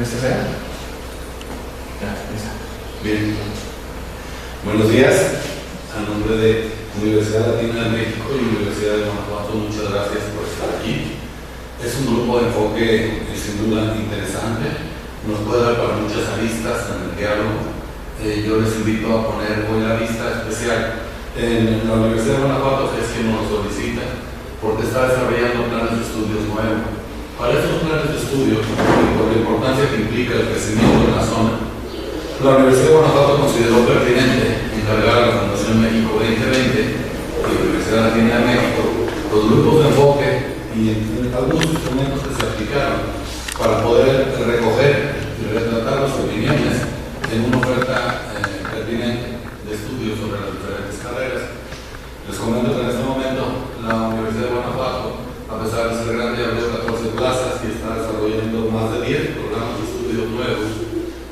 ¿Esta sea? Ya, esa. Bien. Buenos días. A nombre de Universidad Latina de México y Universidad de Guanajuato, muchas gracias por estar aquí. Es un grupo de enfoque sin duda interesante. Nos puede dar para muchas aristas en el diálogo. Yo les invito a poner hoy la vista especial en la Universidad de Guanajuato, que es quien nos solicita, porque está desarrollando planes de estudios nuevos. Para estos planes de estudios, y por la importancia que implica el crecimiento en la zona, la Universidad de Guanajuato consideró pertinente encargar a la Fundación México 2020 y la Universidad Latina de México los grupos de enfoque y algunos instrumentos que se aplicaron para poder recoger y retratar las opiniones en una oferta pertinente de estudios sobre las diferentes carreras. Les comento que en este momento la Universidad de Guanajuato, a pesar de ser grande, abrió 14 plazas y está desarrollando más de 10 programas de estudios nuevos.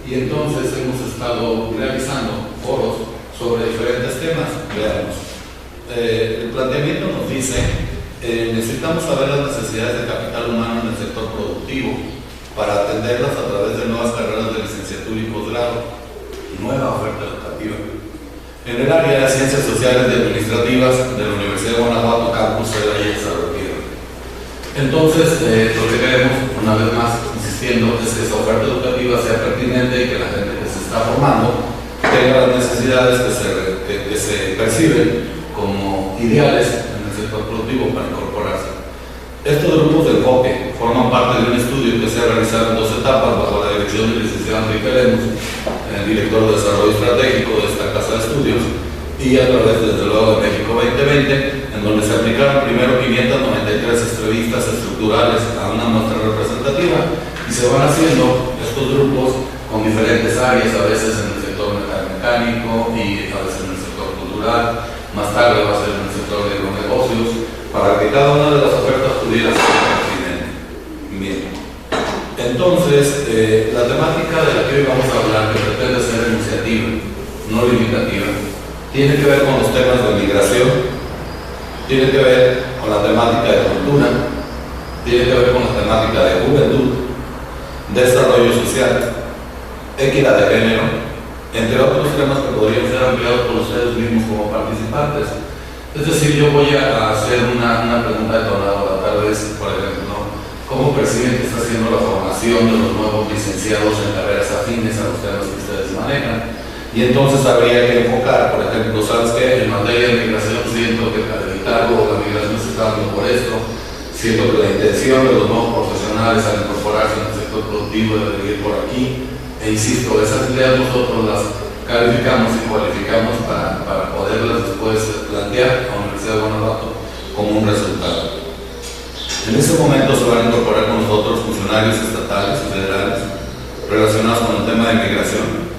Y entonces hemos estado realizando foros sobre diferentes temas. Veamos. El planteamiento nos dice, necesitamos saber las necesidades de capital humano en el sector productivo para atenderlas a través de nuevas carreras de licenciatura y posgrado, nueva oferta educativa. En el área de Ciencias Sociales y Administrativas de la Universidad de Guanajuato, Campus Celaya y Salvatierra. Entonces, lo que queremos, una vez más, insistiendo, es que esa oferta educativa sea pertinente y que la gente que se está formando tenga las necesidades que se perciben como ideales en el sector productivo para incorporarse. Estos grupos de enfoque forman parte de un estudio que se ha realizado en 2 etapas bajo la dirección del licenciado Enrique Lemus, director de Desarrollo Estratégico de esta casa de estudios, y a través, desde luego, de México 2020, en donde se aplicaron primero 593 entrevistas estructurales a una muestra representativa y se van haciendo estos grupos con diferentes áreas, a veces en el sector mecánico y a veces en el sector cultural, más tarde va a ser en el sector de los negocios, para que cada una de las ofertas pudiera ser pertinente. Bien. Entonces, la temática de la que hoy vamos a hablar, que pretende ser iniciativa, no limitativa, tiene que ver con los temas de migración, tiene que ver con la temática de cultura, tiene que ver con la temática de juventud, desarrollo social, equidad de género, entre otros temas que podrían ser ampliados por ustedes mismos como participantes. Es decir, yo voy a hacer una pregunta detonadora, tal vez, por ejemplo, ¿cómo perciben que está haciendo la formación de los nuevos licenciados en carreras afines a los temas que ustedes manejan? Y entonces habría que enfocar, por ejemplo, ¿sabes qué? En materia de migración siento que para evitarlo, la migración se está dando por esto, siento que la intención de los nuevos profesionales al incorporarse en el sector productivo debe ir por aquí, e insisto, esas ideas nosotros las calificamos y cualificamos para poderlas después plantear a la Universidad de Guanajuato como un resultado. En ese momento se van a incorporar con nosotros funcionarios estatales y federales relacionados con el tema de migración,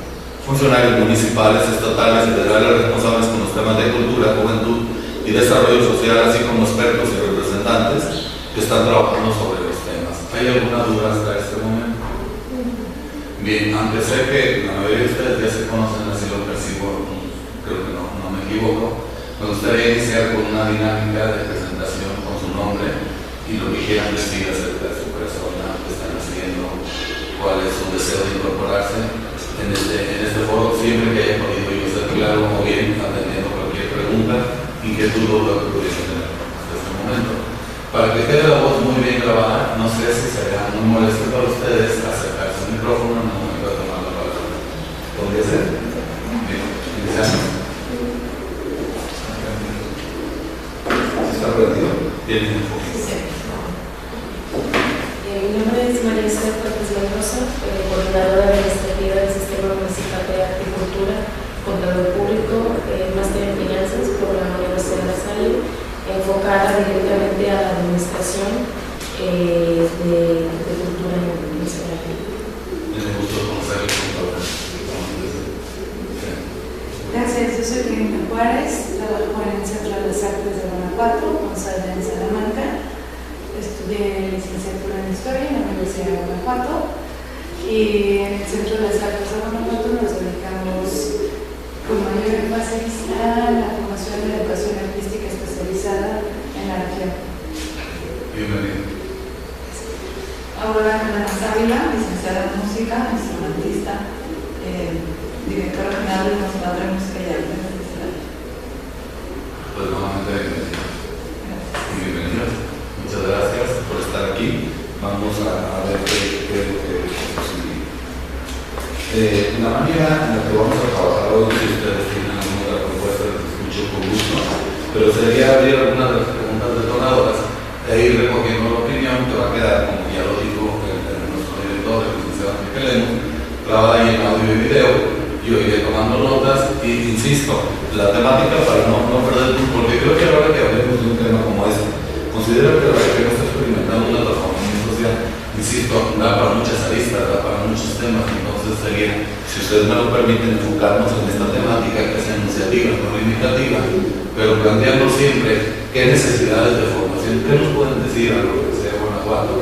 funcionarios municipales, estatales y federales responsables con los temas de cultura, juventud y desarrollo social, así como expertos y representantes que están trabajando sobre los temas. ¿Hay alguna duda hasta este momento? Bien, aunque sé que la mayoría de ustedes ya se conocen, así lo percibo, creo que no me equivoco, me gustaría iniciar con una dinámica de presentación con su nombre y lo que quieran decir acerca de su persona, que están haciendo, cuál es su deseo de incorporarse en este foro, siempre que haya podido yo ser claro o bien atendiendo cualquier pregunta, inquietud o duda que pudiese tener hasta este momento. Para que quede la voz muy bien grabada, no sé si será muy molesto para ustedes acercarse al micrófono en el momento de tomar la palabra. ¿Podría ser? Bien, iniciamos. ¿Está perdido? ¿Tiene enfoque? Mi nombre es María Isabel Cortés Mendoza, coordinadora administrativa del Sistema Municipal de Arte y Cultura, contador público, máster en finanzas por la Universidad de La Salle, enfocada directamente a la administración de cultura en el escenario. Me gustó conocer el contador. Gracias, yo soy Cristina Juárez, trabajo en el Centro de las Artes de Guanajuato, con sede en Salamanca. Estudié licenciatura en Historia en la Universidad de Guanajuato y en el Centro de las Artes de Guanajuato nos dedicamos con mayor énfasis a la formación de la educación artística especializada en la región. Bienvenido. Aurora Ávila, licenciada en música. música, instrumentista, director regional del Conservatorio de Música y Artes de Celaya. Pues nuevamente bienvenidos. Muchas gracias por estar aquí. Vamos a ver qué es lo que sucede. La manera en la que vamos a trabajar hoy, si ustedes tienen alguna propuesta, les escucho con gusto, pero sería abrir algunas de las preguntas detonadoras e ir recogiendo la opinión que va a quedar, como ya lo dijo nuestro director, el licenciado Enrique Lemus, grabada ahí en audio y video. Yo iré tomando notas y insisto, la temática para no perder el tiempo, porque creo que ahora que hablemos de un tema como este, considero que la región está experimentando una transformación social, insisto, da para muchas aristas, da para muchos temas, entonces sería, si ustedes me lo permiten, enfocarnos en esta temática que es enunciativa, no limitativa, pero planteando siempre qué necesidades de formación, qué nos pueden decir a la Universidad de Guanajuato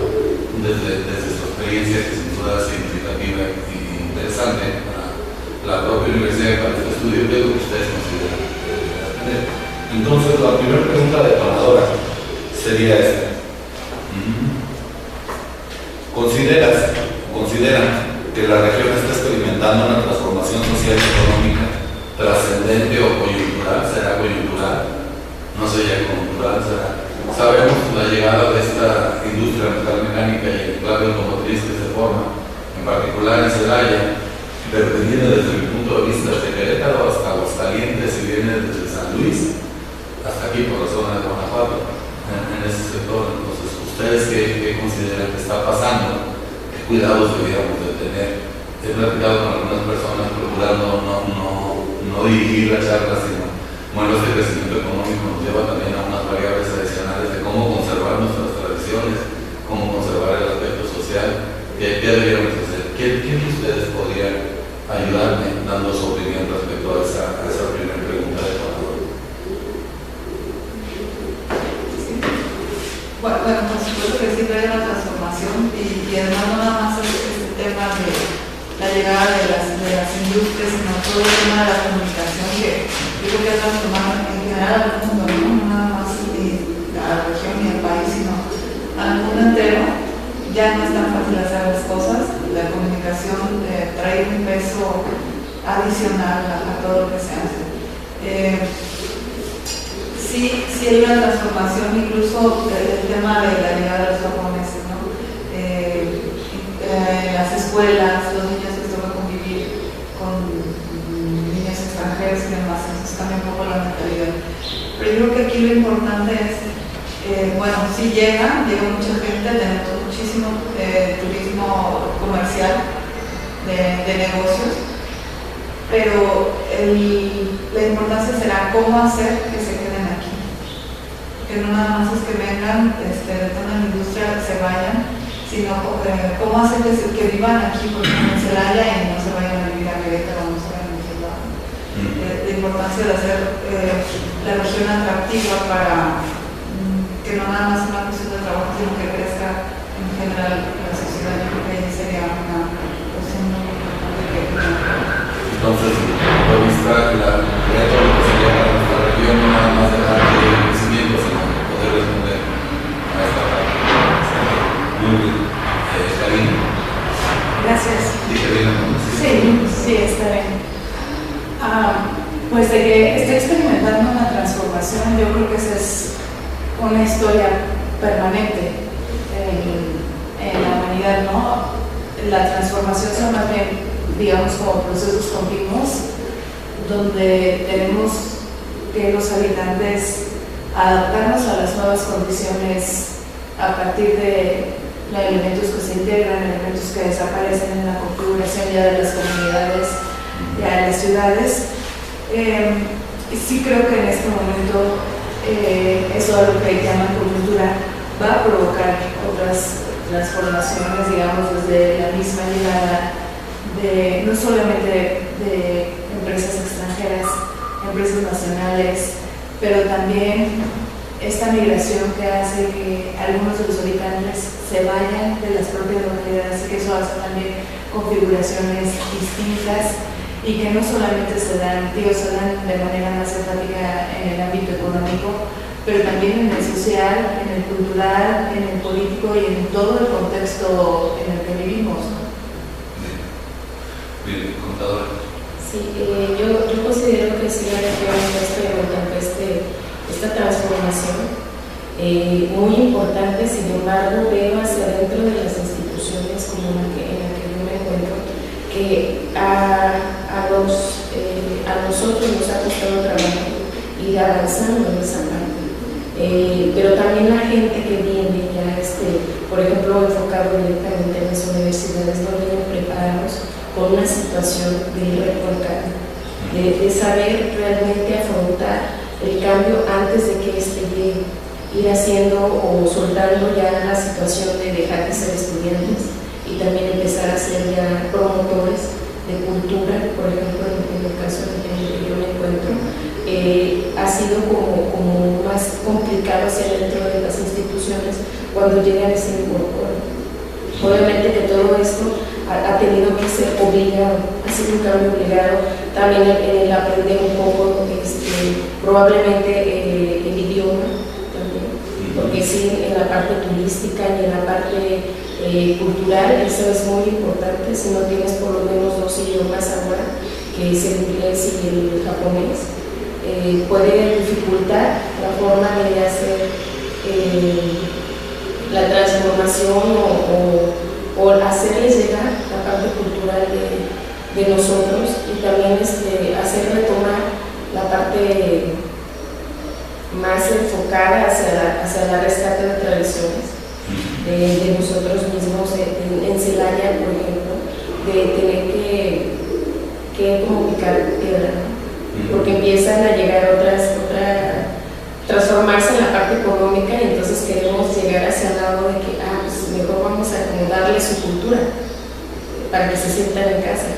desde su experiencia, que sin duda es significativa y interesante para la propia universidad, para este estudio, qué es lo que ustedes consideran tener. Entonces, la primera pregunta detonadora sería esta. ¿Consideran que la región está experimentando una transformación social y económica trascendente o coyuntural? ¿Será coyuntural? No sería conjuntural, será. Sabemos la llegada de esta industria mecánica y el enclave automotriz que se forma, en particular en Celaya, pero que viene desde mi punto de vista desde Querétaro hasta Aguascalientes y viene desde San Luis hasta aquí por la zona de Guanajuato, en ese sector. Entonces, ¿ustedes qué consideran que está pasando? ¿Qué cuidados deberíamos de tener? He platicado con algunas personas procurando no dirigir la charla, sino bueno, este crecimiento económico nos lleva también a unas variables adicionales de cómo conservar nuestras tradiciones, cómo conservar el aspecto social. ¿Qué deberíamos hacer? ¿Quién de ustedes podría ayudarme dando su opinión respecto a esa primera pregunta de Ecuador? Sí. Bueno, por supuesto que sí trae una transformación y además no nada más este tema de la llegada de las industrias, sino todo el tema de la comunicación que yo creo que ha transformado en general al mundo, no nada más a la región ni al país, sino al mundo entero. Ya no es tan fácil hacer las cosas, la comunicación trae un peso adicional a todo lo que se hace. Sí hay una transformación, incluso el tema de la llegada de los japoneses, ¿no? Las escuelas, los niños les toca convivir con niños extranjeros y demás, entonces cambia un poco la mentalidad. Pero yo creo que aquí lo importante es, bueno, sí llega mucha gente, tenemos muchísimo turismo comercial de negocios, pero la importancia será cómo hacer que se queden aquí. Que no nada más es que vengan, detonan la industria, se vayan, sino cómo hacer que vivan aquí, por ejemplo, en Celaya y no se vayan a vivir a Querétaro, no se vayan a vivir a la importancia de hacer la región atractiva para que no nada más sea una cuestión de trabajo, sino que crezca en general la sociedad. Yo creo que ahí sería una cuestión muy importante que entonces, por vista la reto lo que sería para nuestra región no nada más dejar de crecimiento, sino poder responder a esta parte. Muy bien. Karina. Gracias. Dije bien. Sí, está bien. Pues de que esté experimentando una transformación, yo creo que esa es una historia permanente en la humanidad, ¿no? La transformación son más bien, digamos, como procesos continuos, donde tenemos que los habitantes adaptarnos a las nuevas condiciones a partir de los elementos que se integran, elementos que desaparecen en la configuración ya de las comunidades, ya de las ciudades. Sí creo que en este momento eso a lo que llaman coyuntura va a provocar otras transformaciones, digamos, desde la misma llegada no solamente de empresas extranjeras, empresas nacionales, pero también esta migración que hace que algunos de los habitantes se vayan de las propias localidades y que eso hace también configuraciones distintas y que no solamente se dan de manera más enfática en el ámbito económico, pero también en el social, en el cultural, en el político y en todo el contexto en el que vivimos, ¿no? Sí, yo considero que sí la región está experimentando esta transformación muy importante. Sin embargo, veo hacia dentro de las instituciones como en la que yo me encuentro, que a nosotros nos ha costado trabajo ir avanzando en esa parte. Pero también la gente que viene ya, por ejemplo, enfocado directamente en las universidades, no vienen preparados con una situación de reto al cambio, de saber realmente afrontar el cambio antes de que llegue, ir haciendo o soltando ya la situación de dejar de ser estudiantes y también empezar a ser ya promotores de cultura. Por ejemplo, en el caso en el que yo me encuentro, ha sido como más complicado hacia dentro de las instituciones cuando llegan a ese incorporar. Obviamente que todo esto ha tenido que ser obligado, ha sido un cambio obligado, también en el aprender un poco, probablemente el idioma también, porque sí, en la parte turística y en la parte cultural, eso es muy importante. Si no tienes por lo menos 2 idiomas ahora, que es el inglés y el japonés, puede dificultar la forma de hacer la transformación o hacerles llegar la parte cultural de nosotros, y también hacer retomar la parte más enfocada hacia la rescate de tradiciones de nosotros mismos. En Celaya, por ejemplo, de tener que como picar piedra, ¿no? Porque empiezan a llegar transformarse en la parte económica, y entonces queremos llegar hacia el lado de que pues mejor vamos a acomodarle su cultura para que se sientan en casa.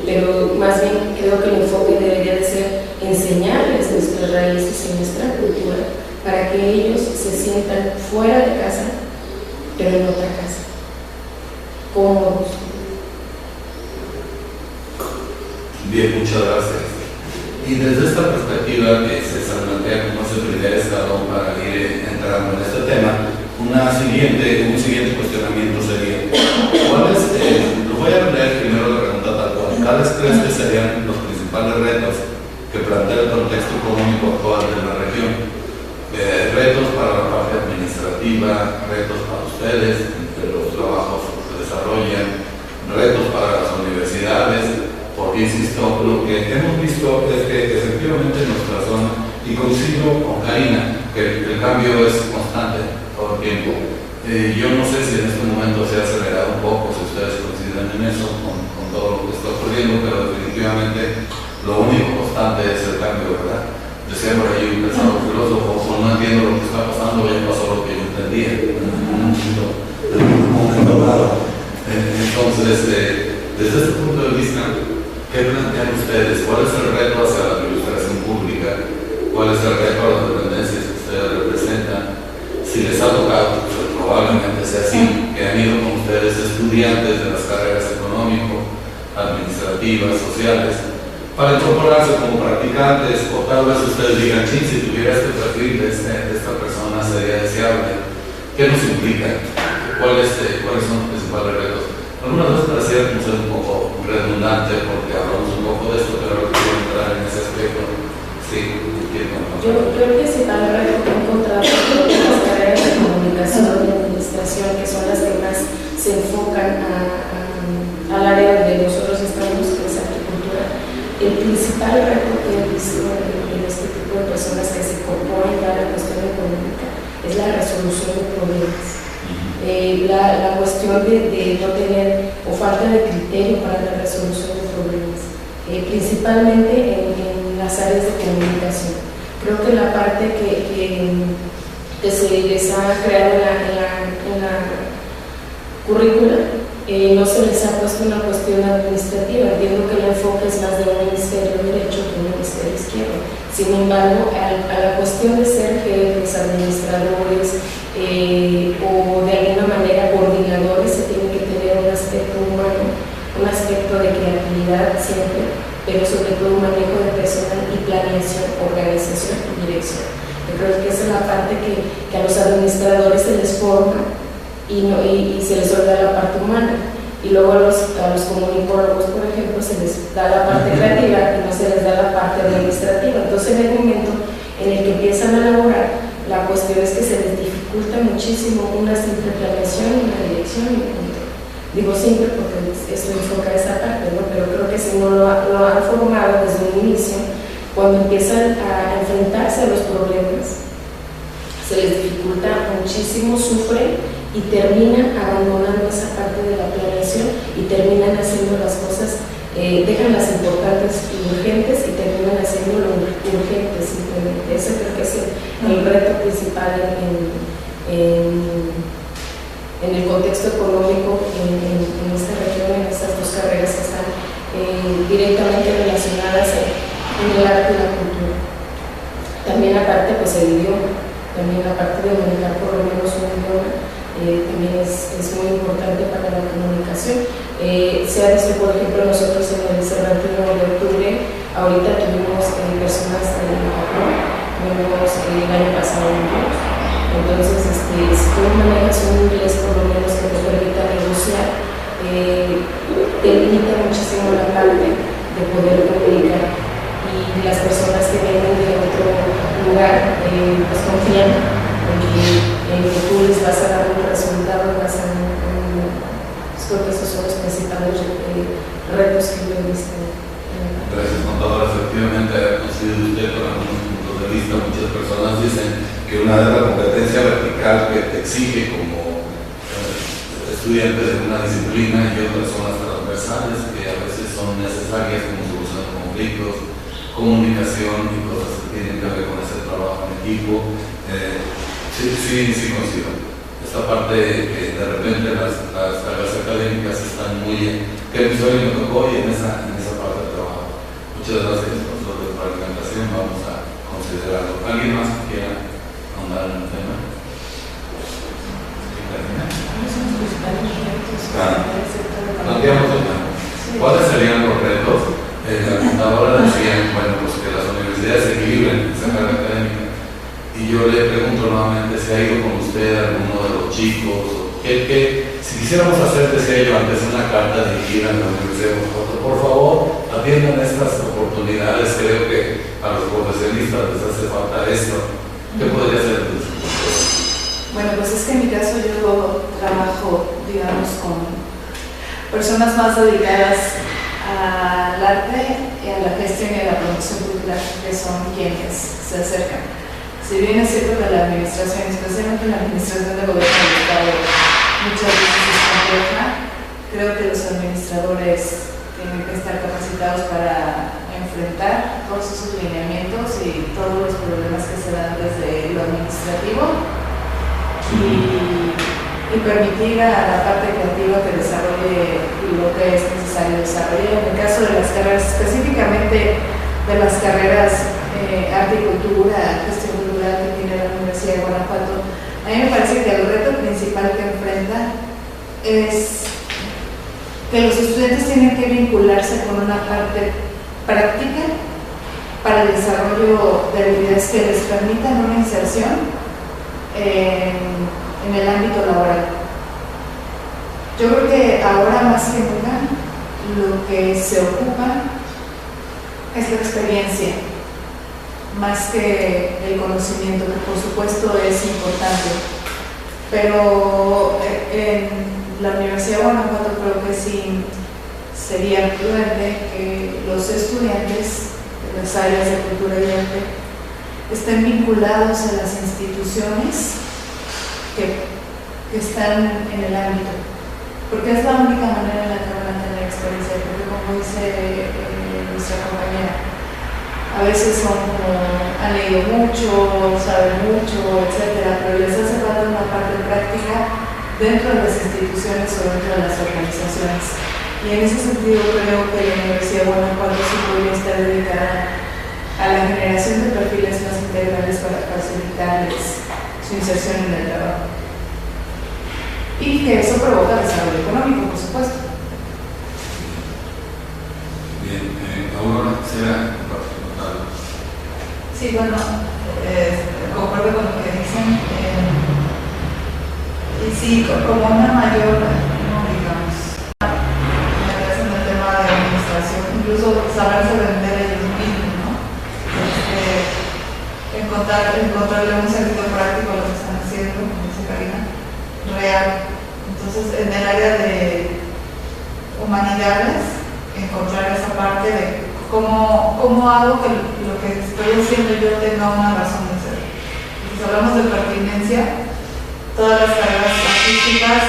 Pero más bien creo que el enfoque debería de ser enseñarles nuestras raíces y nuestra cultura para que ellos se sientan fuera de casa, pero en otra casa, cómodos. Bien, muchas gracias. Y desde esta perspectiva que se plantea como ese primer escalón para ir entrando en este tema, un siguiente cuestionamiento sería, ¿cuáles, lo voy a leer primero la pregunta tal cual, ¿cuáles crees que serían los principales retos que plantea el contexto económico actual de la región? Retos para la parte administrativa, retos para ustedes, entre los trabajos que desarrollan, retos para las universidades. Porque, insisto, lo que hemos visto es que efectivamente en nuestra zona, y coincido con Karina, que el cambio es constante todo el tiempo. Yo no sé si en este momento se ha acelerado un poco, si ustedes coinciden en eso, con todo lo que está ocurriendo, pero definitivamente lo único constante es el cambio, ¿verdad? Decía por ahí un pensado filósofo, no entiendo lo que está pasando, ya pasó lo que yo entendía en un momento dado. Entonces, desde este punto de vista, ¿qué plantean ustedes? ¿Cuál es el reto hacia la administración pública? ¿Cuál es el reto a las dependencias que ustedes representan? Si les ha tocado, pues probablemente sea así, que han ido con ustedes estudiantes de las carreras económico, administrativas, sociales, para incorporarse como practicantes, o tal vez ustedes digan, sí, si tuviera este perfil de esta persona sería deseable. ¿Qué nos implica? ¿Cuáles son los principales retos? Algunas veces parecía como ser un poco redundante porque hablamos un poco de esto, pero ahora quiero entrar en ese aspecto. Sí, yo creo que ese tal reto que he encontrado en las carreras de comunicación y administración, que son las que más se enfocan al área donde nosotros estamos, que es agricultura, el principal reto que he visto en este tipo de personas que se incorporan ya a la cuestión económica es la resolución de problemas. La cuestión de no tener o falta de criterio para la resolución de problemas, principalmente en las áreas de comunicación. Creo que la parte que se les ha creado en la currícula no se les ha puesto una cuestión administrativa. Entiendo que el enfoque es más de un ministerio derecho que un ministerio izquierdo. Sin embargo, a la cuestión de ser jefes, administradores, o de alguna manera coordinadores, se tiene que tener un aspecto humano, un aspecto de creatividad siempre, pero sobre todo un manejo de personal y planeación, organización y dirección. Yo creo que esa es la parte que a los administradores se les forma y se les olvida la parte humana. y luego a los comunicólogos, por ejemplo, se les da la parte creativa y no se les da la parte administrativa. Entonces, en el momento en el que empiezan a elaborar, la cuestión es que se les dificulta muchísimo una simple planeación, una dirección y un control. Digo simple porque esto enfoca esa parte, ¿no? Pero creo que si no lo han formado desde un inicio, cuando empiezan a enfrentarse a los problemas, se les dificulta muchísimo, sufren y terminan abandonando esa parte de la planeación y terminan haciendo las cosas, dejan las importantes y urgentes y terminan haciendo lo urgente simplemente. Ese creo que es el reto principal en el contexto económico en esta región, en estas dos carreras que están directamente relacionadas en el arte y la cultura. También aparte pues el idioma, también aparte de manejar por lo menos un idioma, también es muy importante para la comunicación. Se ha visto, por ejemplo, nosotros en el Cervantino de octubre, ahorita tuvimos personas de Japón, tuvimos el año pasado en Dios. Entonces, si tú manejas un inglés por lo menos que te permita negociar, te limita muchísimo la parte de poder comunicar. Y las personas que vienen de otro lugar, pues confían en que tú les vas a dar un resultado, creo que esos son los principales retos que yo he visto. Gracias, contadora. Efectivamente, ha coincidido usted con algunos puntos de vista. Muchas personas dicen que una es la competencia vertical que te exige como estudiante de una disciplina y otras son las transversales que a veces son necesarias como solución de conflictos, comunicación y cosas que tienen que ver con ese trabajo en equipo. Sí coincido. Esta parte que de repente las cargas académicas están muy que mi sueño me tocó y en esa parte del trabajo. Muchas gracias, profesor, por la presentación. Vamos a considerarlo. ¿Alguien más que quiera ahondar en el tema? Planteamos el tema. ¿Cuáles serían los retos? La contadora decía, bueno, pues que las universidades equilibren esa carga académica. Y yo le pregunto nuevamente si ha ido con usted alguno de los chicos, si quisiéramos hacer sello antes una carta dirigida a la Universidad de Guanajuato, por favor, atiendan estas oportunidades, creo que a los profesionistas les hace falta esto. ¿Qué podría hacer? Bueno, pues es que en mi caso yo trabajo, digamos, con personas más dedicadas al arte y a la gestión y a la promoción cultural, que son quienes se acercan. Si bien es cierto que la administración, especialmente la administración de gobierno del Estado, muchas veces es compleja, creo que los administradores tienen que estar capacitados para enfrentar todos esos lineamientos y todos los problemas que se dan desde lo administrativo y permitir a la parte creativa que desarrolle lo que es necesario desarrollar. En el caso de las carreras, específicamente de las carreras arte y cultura, gestión cultural que tiene la Universidad de Guanajuato, a mí me parece que el reto principal que enfrenta es que los estudiantes tienen que vincularse con una parte práctica para el desarrollo de habilidades que les permitan una inserción en el ámbito laboral. Yo creo que ahora más que nunca lo que se ocupa es la experiencia, más que el conocimiento, que por supuesto es importante. Pero en la Universidad de Guanajuato creo que sí sería prudente que los estudiantes de las áreas de cultura y arte estén vinculados a las instituciones que están en el ámbito, porque es la única manera en la que van a tener experiencia, porque como dice nuestra compañera, a veces son como, han leído mucho, saben mucho, etcétera, pero les hace falta una parte práctica dentro de las instituciones o dentro de las organizaciones. Y en ese sentido creo que la Universidad de Guanajuato sí podría estar dedicada a la generación de perfiles más integrales para facilitarles su inserción en el trabajo. Y que eso provoca desarrollo económico, por supuesto. Bien, Aurora, quisiera compartir algo. Sí, bueno, concuerdo con lo que dicen. Y sí, como una mayor, no digamos, incluso saberse vender ellos mismos, ¿no? Encontrarle un sentido práctico a lo que están haciendo, como dice Karina, real. Entonces, en el área de humanidades, encontrar esa parte de cómo hago que lo que estoy haciendo yo tenga una razón de ser. Si hablamos de pertinencia, todas las carreras artísticas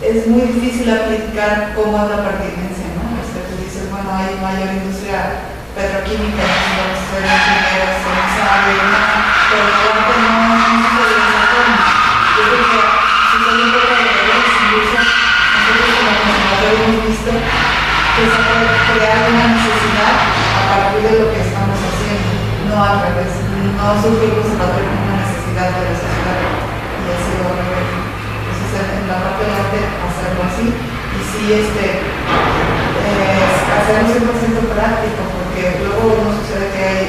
es muy difícil aplicar cómo es la pertinencia, ¿no? Tú dices, bueno, hay mayor industria petroquímica, vamos a hacer ingenieros, se sabe, pero el arte no se de esa forma. Yo creo que si se un poco de redes, incluso nosotros como conservadores hemos visto que se puede crear una necesidad a partir de lo que estamos haciendo, no al revés. No surge el conservatorio como una necesidad de la sociedad y ha sido al revés. Entonces, en la parte del arte, hacerlo así y sí, hacerlo 100% práctico, porque luego no sucede que hay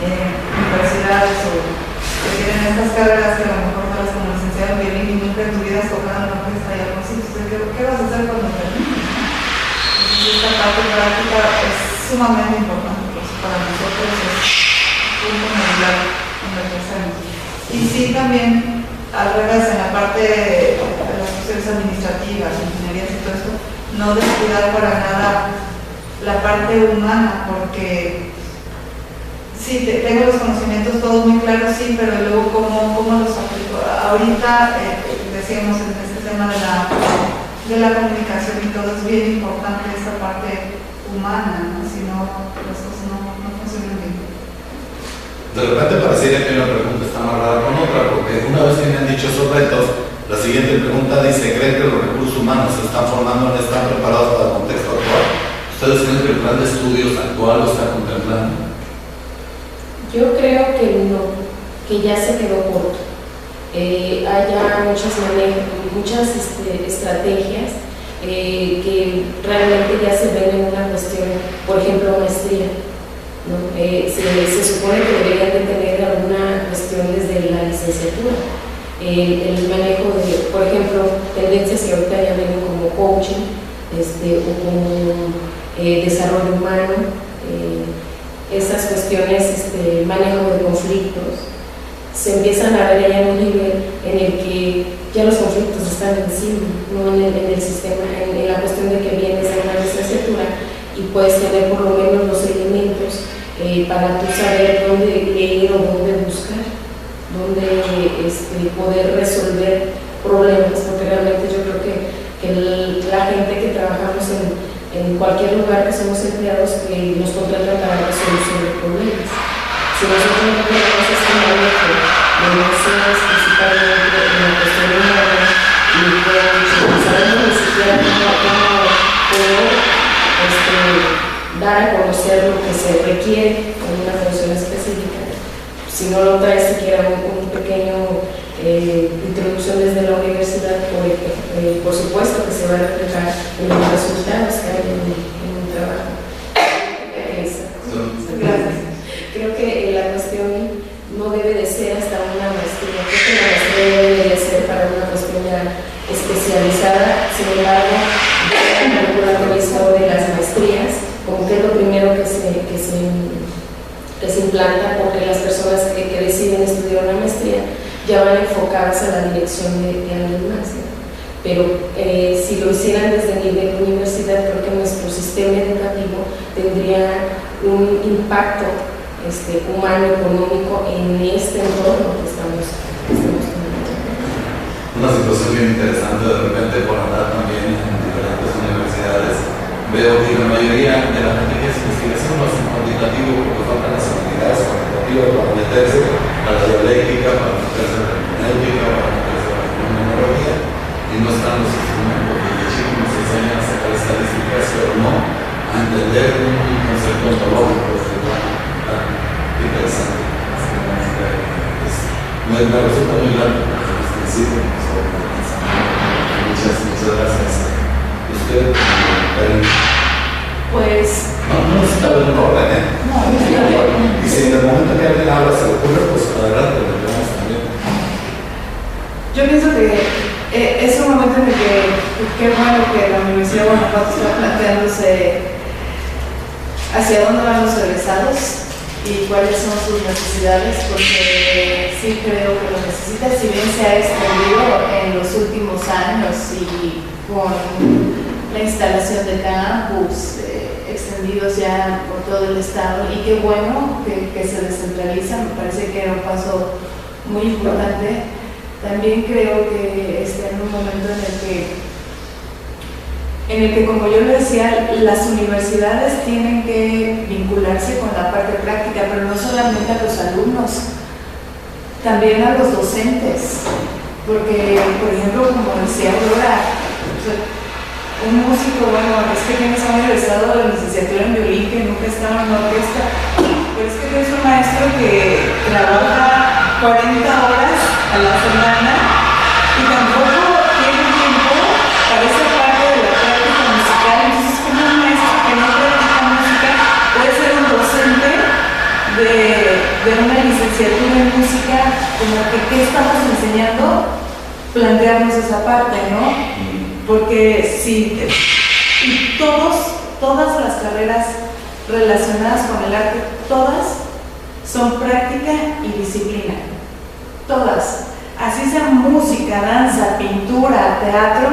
universidades que tienen estas carreras que a lo mejor no las como licenciado en violín y nunca en tu vida has tocado una orquesta y algo así. Entonces, ¿qué vas a hacer cuando termines? Entonces, esta parte práctica es sumamente importante, pues, para nosotros es punto medular en lo que hacemos. Y sí, también, al revés, en la parte de las cuestiones administrativas, ingenierías y todo esto, no descuidar para nada la parte humana, porque sí, tengo los conocimientos todos muy claros, sí, pero luego cómo los aplico. Ahorita decíamos en este tema de la comunicación y todo, es bien importante esta parte humana, ¿no? Si no, las cosas no funcionan bien. De repente pareciera que una pregunta está amarrada con otra, porque una vez que me han dicho esos retos, la siguiente pregunta dice: ¿creen que los recursos humanos se están formando o no están preparados para el contexto actual? ¿Ustedes creen que el plan de estudios actual lo está contemplando? Yo creo que no, que ya se quedó corto. Hay ya muchas estrategias que realmente ya se ven en una cuestión, por ejemplo, maestría, ¿no? Se supone que deberían de tener alguna cuestión desde la licenciatura. El manejo de, por ejemplo, tendencias que ahorita ya vienen como coaching, o como desarrollo humano, esas cuestiones, manejo de conflictos, se empiezan a ver ya en un nivel en el que ya los conflictos están encima, no en el sistema, en la cuestión de que vienes a una licenciatura y puedes tener por lo menos los elementos para tú saber dónde leer o dónde buscar, dónde poder resolver problemas, porque realmente yo creo que la gente que trabajamos en cualquier lugar que somos empleados, que nos contratan para la resolución de problemas. Si nosotros no tenemos este manejo de emociones, principalmente en la cuestión humana, y no sabemos ni siquiera cómo poder dar a conocer lo que se requiere en una función específica, si no lo traes siquiera un pequeño introducción desde la universidad, por supuesto que se va a reflejar en los resultados que hay en un trabajo. Gracias. Creo que la cuestión no debe de ser hasta una maestría, creo que la maestría debe de ser para una cuestión ya especializada. Sin embargo, yo he revisado de las maestrías, como que es lo primero que se implanta, porque las personas que deciden estudiar una maestría ya van enfocadas a la dirección de alguien más, ¿no? Pero si lo hicieran desde el nivel de universidad, creo que nuestro sistema educativo tendría un impacto humano, económico en este entorno que estamos teniendo. Una situación bien interesante, de repente, por andar también en diferentes universidades, veo que la mayoría de la gente que hace investigación lo hace cuantitativo porque faltan las habilidades cuantitativas para meterse a la dialéctica, para meterse a la hermenéutica, para meterse a la fenomenología, y no están los instrumentos que de chico nos enseñan a sacar estadísticas, pero no a entender un concepto ontológico. Interesante. Me resulta muy largo, sí, muchas gracias. ¿Usted, Pues no necesita ver un orden, ¿eh? No, y si en el momento que alguien habla se le ocurre, pues adelante, lo tenemos también. Yo pienso que es un momento en el que qué bueno que la Universidad de Guanajuato está planteándose hacia dónde van los egresados y cuáles son sus necesidades, porque sí creo que lo necesita, si bien se ha extendido en los últimos años y con la instalación de campus extendidos ya por todo el estado, y qué bueno que se descentraliza, me parece que era un paso muy importante. También creo que está en un momento en el que, como yo le decía, las universidades tienen que vincularse con la parte práctica, pero no solamente a los alumnos, también a los docentes, porque, por ejemplo, como decía Aurora, un músico, bueno, es que tienes un egresado de licenciatura en violín que nunca estaba en una orquesta, pero es que tienes un maestro que trabaja 40 horas a la semana y tampoco tiene tiempo para esa parte de la práctica musical. Entonces, como un maestro que no practica música puede ser un docente de una licenciatura en música, como que ¿qué estamos enseñando? Plantearnos esa parte, ¿no? Porque si y todas las carreras relacionadas con el arte, todas son práctica y disciplina. Todas. Así sea música, danza, pintura, teatro,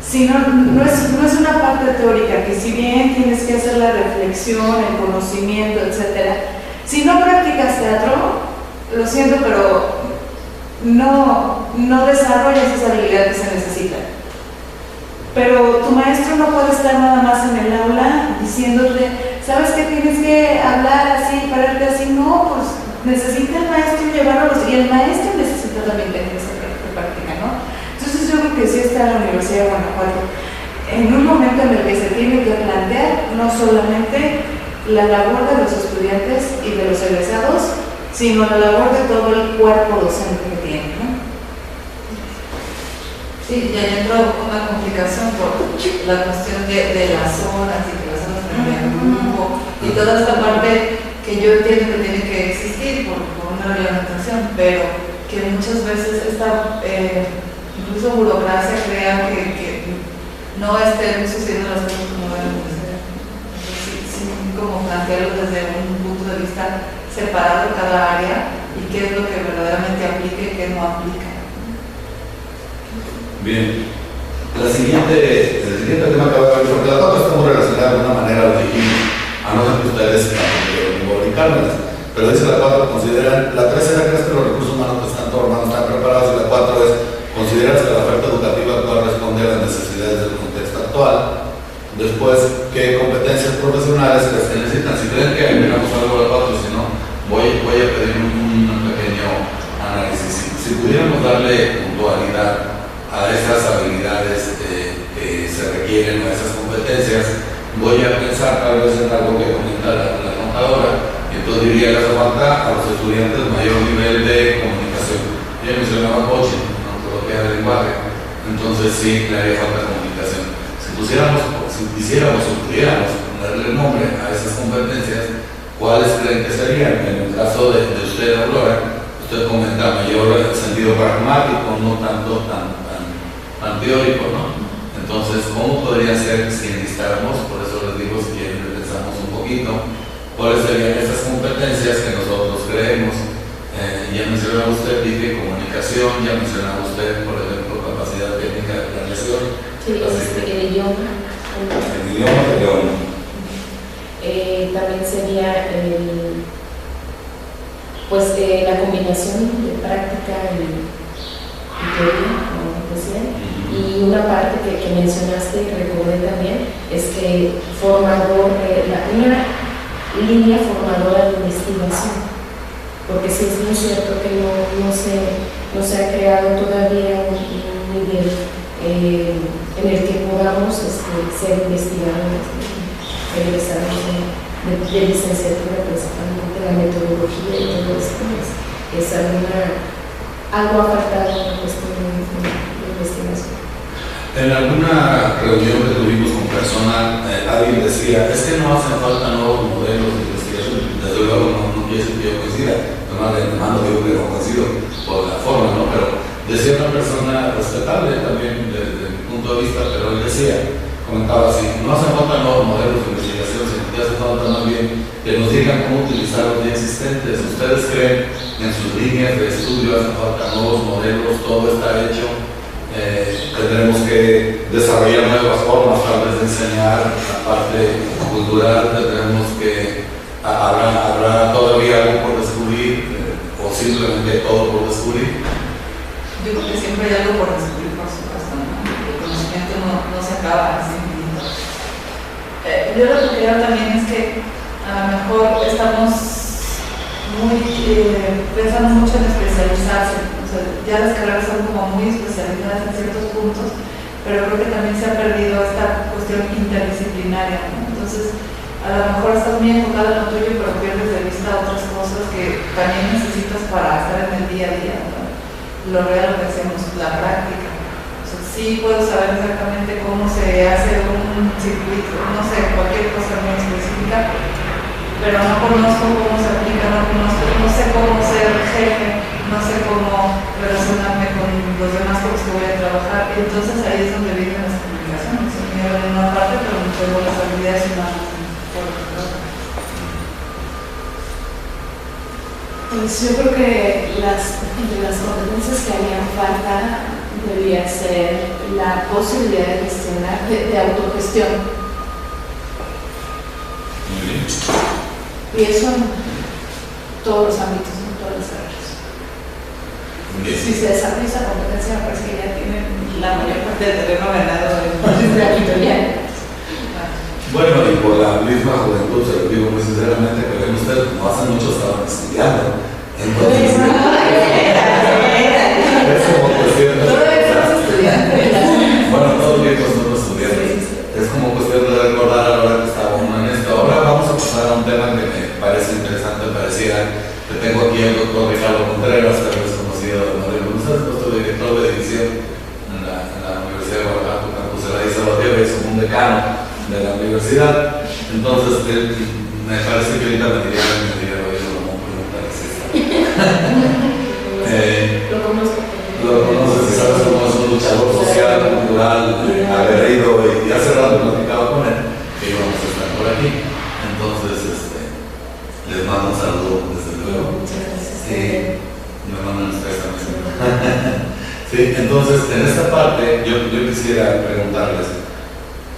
si no es una parte teórica, que si bien tienes que hacer la reflexión, el conocimiento, etc. Si no practicas teatro, lo siento, pero no desarrollas esa habilidad que se necesita. Pero tu maestro no puede estar nada más en el aula diciéndote, ¿sabes que tienes que hablar así, pararte así? No, pues necesita el maestro llevarlos, y el maestro necesita también tener esa práctica, ¿no? Entonces yo creo que sí está en la Universidad de Guanajuato en un momento en el que se tiene que plantear no solamente la labor de los estudiantes y de los egresados, sino la labor de todo el cuerpo docente que tiene, ¿no? Sí, ya entró una complicación por la cuestión de las horas y que las horas cambian un grupo y toda esta parte que yo entiendo que tiene que existir por una reglamentación, pero que muchas veces esta incluso burocracia crea que no estén sucediendo las cosas como deben de ser. Sí, como plantearlo desde un punto de vista separado cada área y qué es lo que verdaderamente aplica y qué no aplica. Bien, el siguiente tema que va a ver, porque las cuatro estamos relacionadas de alguna manera, lo dijimos, a no ser que ustedes comunicarlas, pero dice la 4, consideran, la 3 era crees que los recursos humanos que están formados están preparados, y la 4 es, consideras que la oferta educativa actual responde a las necesidades del contexto actual. Después, ¿qué competencias profesionales que se necesitan? Si creen que miramos algo de la 4, si no, voy a pedir un pequeño análisis. Si pudiéramos darle puntualidad a esas habilidades que se requieren, a esas competencias, voy a pensar tal vez en algo que comenta la contadora, y entonces diría que hace falta a los estudiantes mayor nivel de comunicación. Ella mencionaba coaching, ontología del lenguaje, entonces sí le haría falta comunicación. Si quisiéramos o pudiéramos ponerle nombre a esas competencias, ¿cuáles creen que serían? En el caso de usted, Aurora, usted comenta mayor sentido pragmático, no tanto tan teórico, ¿no? Entonces, ¿cómo podría ser si enlistáramos? Por eso les digo, si quieren, pensamos un poquito, cuáles serían esas competencias que nosotros creemos. Ya mencionaba usted, dije, comunicación, ya mencionaba usted, por ejemplo, capacidad técnica de planeación. Sí, el idioma. El idioma, también sería la combinación de práctica y teoría, como decía. Y una parte que mencionaste y recordé también es que una línea formadora de investigación, porque sí es muy cierto que no se ha creado todavía un nivel en el que podamos ser investigadores, egresados de licenciatura, principalmente la metodología y todo esto es algo apartado en la cuestión de investigación. En alguna reunión que tuvimos con personal, alguien decía, es que no hacen falta nuevos modelos de investigación. Desde luego no quiere decir que yo coincida, no digo que no coincido por la forma, ¿no? Pero decía una persona respetable también desde mi punto de vista, pero él decía, comentaba así, no hacen falta nuevos modelos de investigación, sino que hace falta más bien que nos digan cómo utilizar los ya existentes. ¿Ustedes creen en sus líneas de estudio hacen falta nuevos modelos? Todo está hecho. Tendremos que desarrollar nuevas formas tal vez de enseñar la parte cultural. Tendremos que habrá todavía algo por descubrir o simplemente todo por descubrir. Yo creo que siempre hay algo por descubrir, por supuesto, ¿no? El conocimiento no se acaba así. Yo lo que creo también es que a lo mejor estamos pensando mucho en especializarse. O sea, ya las carreras son como muy especializadas en ciertos puntos, pero creo que también se ha perdido esta cuestión interdisciplinaria, ¿no? Entonces, a lo mejor estás muy enfocado en lo tuyo, pero pierdes de vista otras cosas que también necesitas para estar en el día a día, ¿no? Lo real, lo que hacemos, la práctica. O sea, sí puedo saber exactamente cómo se hace un circuito, no sé, cualquier cosa muy específica, pero no conozco cómo se aplica, no sé cómo ser jefe, no sé cómo relacionarme con los demás con los que voy a trabajar. Entonces ahí es donde vienen las comunicaciones. Se me en una parte, pero no tengo las habilidades humanas por otra. Pues yo creo que entre las competencias que harían falta debería ser la posibilidad de gestionar, de autogestión. Muy bien. Y eso en todos los ámbitos, en todas las áreas. Bien. Si se desarrolla esa competencia, me parece que ya tienen la mayor parte del terreno ganado en la italiana. Bueno, y por la misma juventud, se lo digo muy sinceramente, que ven ustedes, no hace mucho estaban estudiando. Entonces, es como cuestión bueno, todos bien nosotros estudiantes. Es como cuestión de recordar a la hora que estábamos en esto. Ahora vamos a pasar a un tema que me parece interesante, pareciera que tengo aquí al doctor Ricardo Contreras, tal vez conocido de Madrid. ¿Ustedes nuestro director de edición en la Universidad de Guadalajara, campus de la Isla Valladolid, es un decano de la universidad? Entonces, me parece que ahorita me diría como preguntar Lo conozco. lo conoces y sabes cómo es un luchador social, cultural, aguerrido, y hace rato platicaba con él que íbamos a estar por aquí. Entonces, les mando un saludo desde luego. Muchas gracias. Sí, me mandan ustedes también. Sí, entonces, en esta parte yo quisiera preguntarles,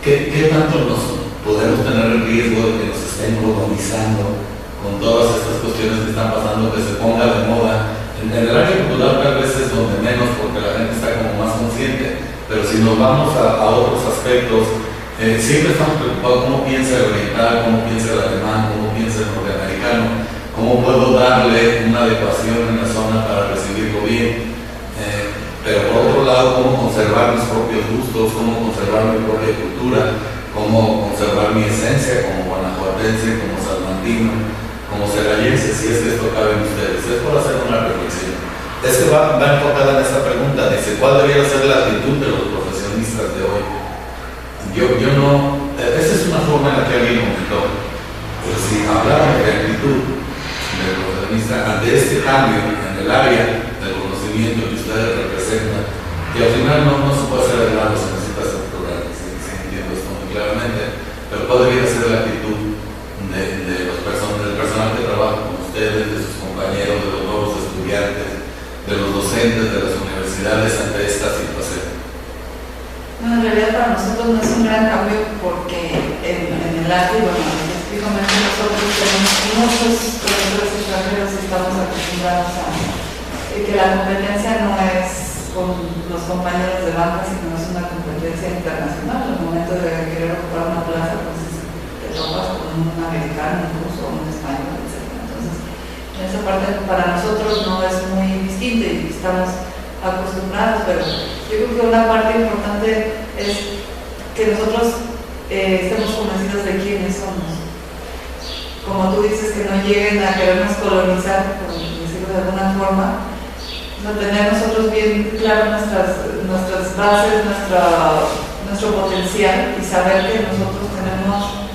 ¿qué tanto nos podemos tener el riesgo de que nos estén colonizando con todas estas cuestiones que están pasando, que se ponga de moda? En el área cultural tal vez es donde menos, porque la gente está como más consciente, pero si nos vamos a otros aspectos, siempre estamos preocupados cómo piensa el oriental, cómo piensa el alemán, cómo piensa el norteamericano, cómo puedo darle una adecuación en la zona para recibirlo bien. Pero por otro lado, cómo conservar mis propios gustos, cómo conservar mi propia cultura, cómo conservar mi esencia como guanajuatense, como salmantino, como celayense, si es que esto cabe en ustedes. Es por hacer una reflexión. Es que va enfocada en esta pregunta, dice, ¿cuál debería ser la actitud de los profesionistas de hoy? Yo no, esa es una forma en la que alguien comentó, pero si hablamos de actitud del profesionista ante este cambio en el área del conocimiento que ustedes representan, que al final no se puede hacer de lado, se necesita estructurar, si entiendo esto muy claramente, pero ¿cuál debería ser la actitud del personal que trabaja con ustedes, de sus compañeros, de los nuevos estudiantes, de los docentes de las universidades ante esta situación? No, en realidad para nosotros no es un gran cambio porque en el arte, bueno, específicamente nosotros tenemos muchos profesores extranjeros y estamos acostumbrados a que la competencia no es con los compañeros de banca, sino es una competencia internacional. Al momento de querer ocupar una plaza, pues te topas con un americano, un ruso, un español, etc. Entonces, en esa parte para nosotros no es muy distinta y estamos acostumbrados, pero yo creo que una parte importante es que nosotros estemos convencidos de quiénes somos. Como tú dices, que no lleguen a querernos colonizar, por decirlo de alguna forma, no tener nosotros bien claro nuestras bases, nuestro potencial y saber que nosotros tenemos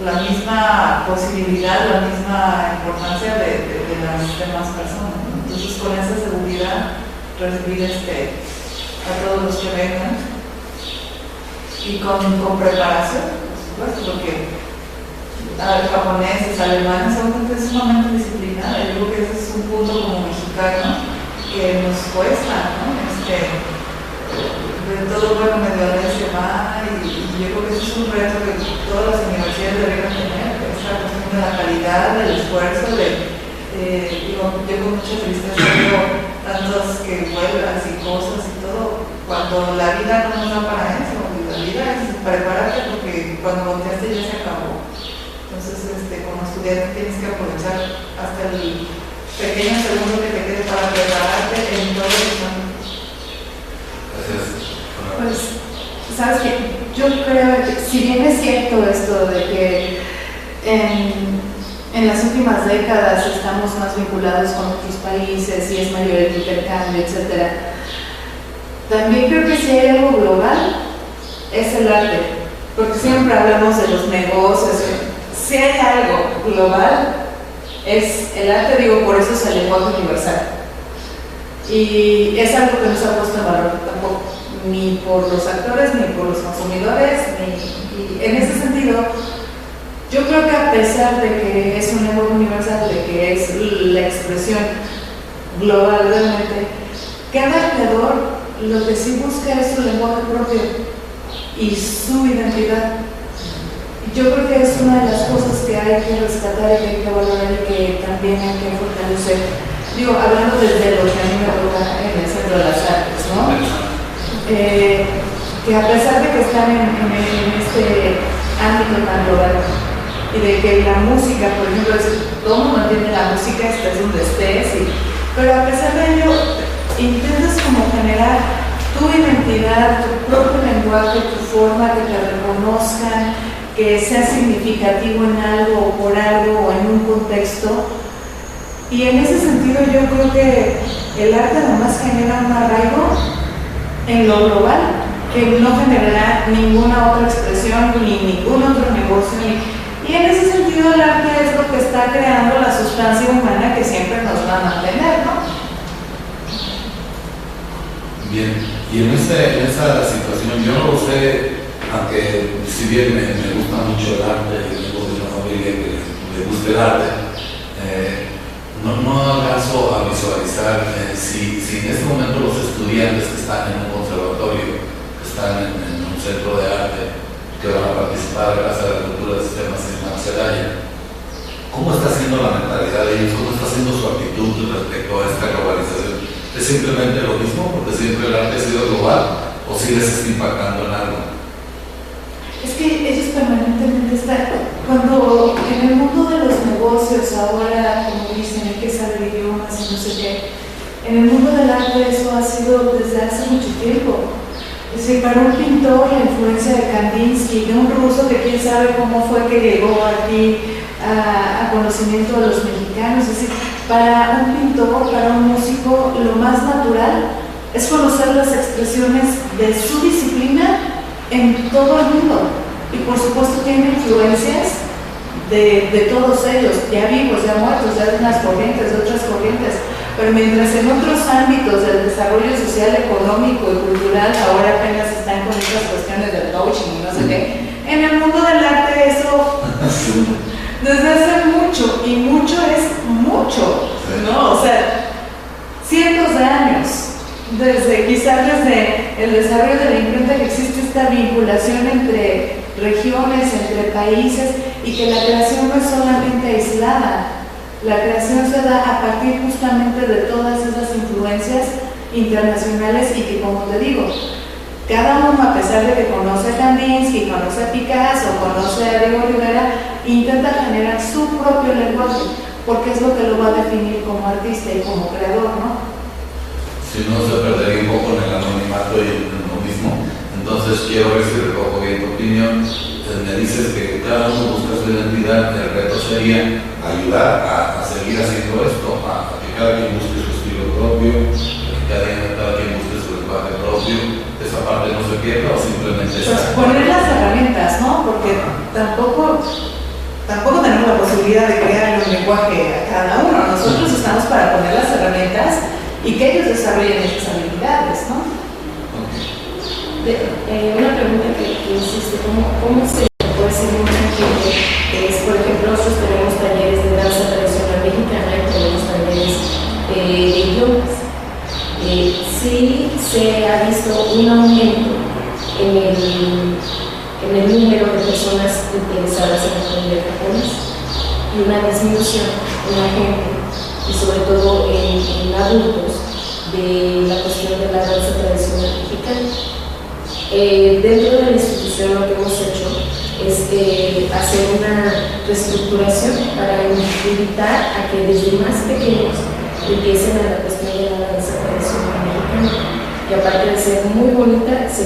la misma posibilidad, la misma importancia de las demás personas, ¿no? Entonces, con esa seguridad, recibir a todos los que vengan y con preparación, por supuesto, porque japoneses, alemanes, son gente sumamente disciplinada. Yo creo que ese es un punto como mexicano que nos cuesta, ¿no? De todo bueno medio a se va y yo creo que ese es un reto que todas las universidades deberían tener, esa cuestión de la calidad, del esfuerzo, yo con mucha tristeza veo tantos que huelgas y cosas y todo, cuando la vida no nos da para eso, la vida es prepararte porque cuando volteaste ya se acabó. Entonces, como estudiante tienes que aprovechar hasta el pequeño segundo que te quede para prepararte en todos los ámbitos. Gracias. Pues, sabes que yo creo que si bien es cierto esto de que en las últimas décadas estamos más vinculados con otros países y es mayor el intercambio, etc., también creo que si hay algo global es el arte, porque siempre hablamos de los negocios. Si hay algo global es el arte, digo, por eso es el lenguaje universal. Y es algo que no se ha puesto en valor tampoco, ni por los actores, ni por los consumidores, y en ese sentido, yo creo que a pesar de que es un lenguaje universal, de que es la expresión global realmente, cada creador lo que sí busca es su lenguaje propio y su identidad. Yo creo que es una de las cosas que hay que rescatar y que hay que valorar y que también hay que fortalecer. Digo, hablando desde lo que a mí me toca en el Centro de las Artes, ¿no? Que a pesar de que están en este ámbito tan global y de que la música, por ejemplo, todo el mundo entiende la música, estés donde estés, pero a pesar de ello, intentas como generar tu identidad, tu propio lenguaje, tu forma, que te reconozcan, que sea significativo en algo o por algo o en un contexto. Y en ese sentido yo creo que el arte además genera un arraigo en lo global que no generará ninguna otra expresión ni ningún otro negocio. Y en ese sentido el arte es lo que está creando la sustancia humana que siempre nos va a mantener, ¿no? Bien, y en esa situación yo no lo sé, aunque si bien me gusta mucho el arte y vengo de una familia que le gusta el arte, no alcanzo a visualizar si en este momento los estudiantes que están en un conservatorio, que están en un centro de arte, que van a participar en la Casa de la Cultura del Sistema Nacional Celaya, ¿cómo está siendo la mentalidad de ellos? ¿Cómo está siendo su actitud respecto a esta globalización? ¿Es simplemente lo mismo porque siempre el arte ha sido global o si les está impactando en algo? Es que ellos permanentemente están, cuando en el mundo de los negocios ahora, como dicen, hay que saber idiomas y no sé qué, en el mundo del arte eso ha sido desde hace mucho tiempo. Es decir, para un pintor la influencia de Kandinsky, de un ruso que quién sabe cómo fue que llegó aquí a conocimiento de los mexicanos, es decir, para un pintor, para un músico, lo más natural es conocer las expresiones de su disciplina en todo el mundo. Y por supuesto tiene influencias de todos ellos, ya vivos, ya muertos, ya de unas corrientes, de otras corrientes. Pero mientras en otros ámbitos del desarrollo social, económico y cultural ahora apenas están con estas cuestiones del coaching y no sé qué, en el mundo del arte eso desde hace mucho, y mucho es mucho, ¿no? O sea, cientos de años, quizás desde el desarrollo de la imprenta, que existe esta vinculación entre regiones, entre países, y que la creación no es solamente aislada. La creación se da a partir justamente de todas esas influencias internacionales y que, como te digo, cada uno, a pesar de que conoce a Kandinsky, conoce a Picasso, conoce a Diego Rivera, intenta generar su propio lenguaje, porque es lo que lo va a definir como artista y como creador, ¿no? Si no, se perdería un poco en el anonimato y en lo mismo. Entonces quiero ver si recojo bien tu opinión. Me dices que cada uno busca su identidad, el reto sería ayudar a seguir haciendo esto, a que cada quien busque su estilo propio, que cada quien busque su lenguaje propio, esa parte no se pierda o simplemente pues poner las herramientas, ¿no? Porque tampoco tenemos la posibilidad de crear un lenguaje a cada uno. Nosotros estamos para poner las herramientas y que ellos desarrollen esas habilidades, ¿no? Una pregunta que insiste, ¿cómo se puede seguir un ejemplo es, por ejemplo, nosotros tenemos talleres de danza tradicional mexicana y tenemos talleres de idiomas. Sí se ha visto un aumento en el número de personas interesadas en aprender japonés y una disminución en la gente y sobre todo en adultos de la cuestión de la danza tradicional mexicana. Dentro de la institución lo que hemos hecho es hacer una reestructuración para invitar a que desde más pequeños empiecen a la cuestión de la danza tradicional mexicana. Y aparte de ser muy bonita, se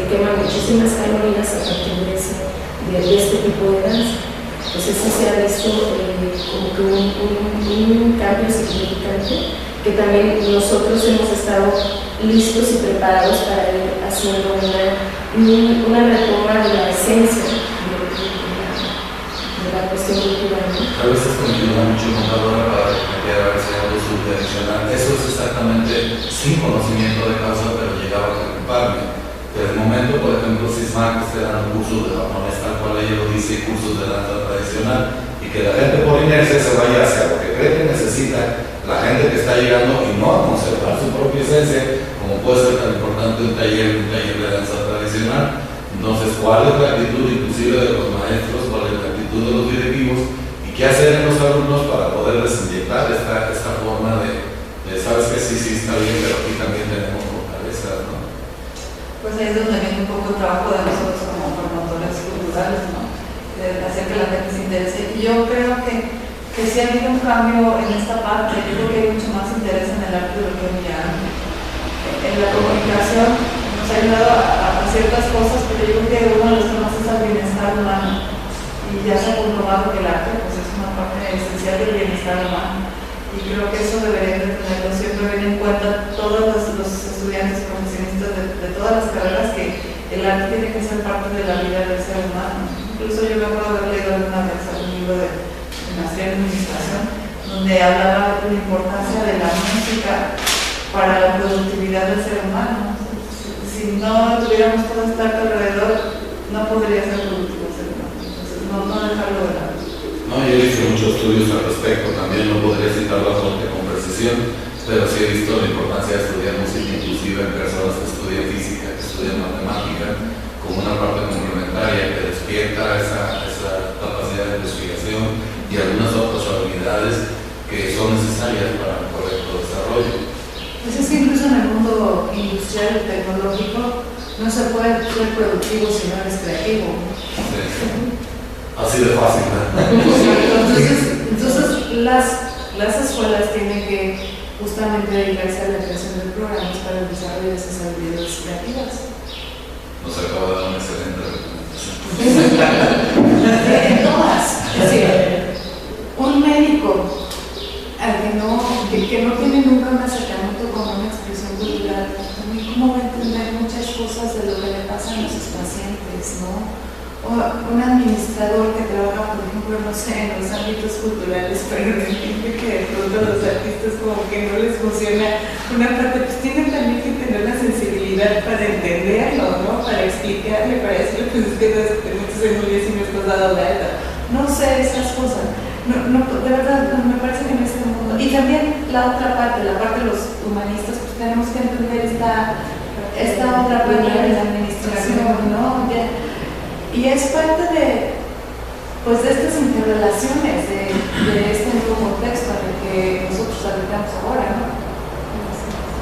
queman muchísimas calorías a partir de este tipo de danza. Entonces sí se ha visto como que un cambio significante, que también nosotros hemos estado listos y preparados para ir haciendo una retoma de la esencia de la cuestión cultural. A veces continúa mucho contadora para meter a veces algo subdireccional. Eso es exactamente sin conocimiento de causa, pero llegaba a preocuparme. Desde el momento, por ejemplo, Sismar esté dando cursos de japonés, tal cual ella lo dice, cursos de danza tradicional, y que la gente por inercia se vaya hacia lo que cree que necesita la gente que está llegando y no a conservar su propia esencia, como puede ser tan importante un taller de danza tradicional. Entonces, ¿cuál es la actitud inclusive de los maestros, cuál es la actitud de los directivos y qué hacer en los alumnos para poderles inyectar esta forma de sabes que sí está bien, pero aquí también tenemos fortalezas, ¿no? Pues ahí es donde viene un poco el trabajo de nosotros como promotores culturales, ¿no? De hacer que la gente se interese. Y yo creo que sí ha habido un cambio en esta parte. Yo creo que hay mucho más interés en el arte de lo que había antes. En la comunicación nos ha ayudado a ciertas cosas, pero yo creo que uno de los temas es el bienestar humano. Y ya se ha comprobado que el arte pues, es una parte esencial del bienestar humano. Y creo que eso deberían de tenerlo siempre bien en cuenta todos los estudiantes profesionistas de todas las carreras, que el arte tiene que ser parte de la vida del ser humano. Incluso yo me acuerdo haber leído alguna vez un libro de maestría en administración, donde hablaba de la importancia de la música para la productividad del ser humano. Si no tuviéramos todo este arte alrededor, no podría ser productivo el ser humano. Entonces, no dejarlo de lado. No, yo he visto muchos estudios al respecto, también no podría citar la fuente con precisión, pero sí he visto la importancia de estudiar música, inclusive en personas que estudian física, que estudian matemática, como una parte complementaria que despierta esa capacidad de investigación y algunas otras habilidades que son necesarias para el correcto desarrollo. Pues es que incluso en el mundo industrial y tecnológico no se puede ser productivo si no eres creativo. Sí. Así de fácil, ¿no? Entonces las escuelas tienen que justamente dedicarse a la creación de programas para el desarrollo de esas habilidades creativas. Nos acaba de dar una excelente recomendación. Todas. Es decir, un médico que no tiene nunca un acercamiento con una expresión cultural, ¿cómo va a entender muchas cosas de lo que le pasa a nuestros pacientes, no? O un administrador que trabaja, por ejemplo, no sé, en los ámbitos culturales, pero entiende que de pronto a los artistas como que no les funciona una parte, pues tienen también que tener la sensibilidad para entenderlo, ¿no? Para explicarle, para decirle, pues es que no estoy muy bien si me estás dando la edad. No sé, esas cosas. No, de verdad, me parece que en este mundo. Y también la otra parte, la parte de los humanistas, pues tenemos que entender esta otra parte de la administración, ¿no? Y es parte de estas interrelaciones de este nuevo contexto en el que nosotros habitamos ahora, ¿no?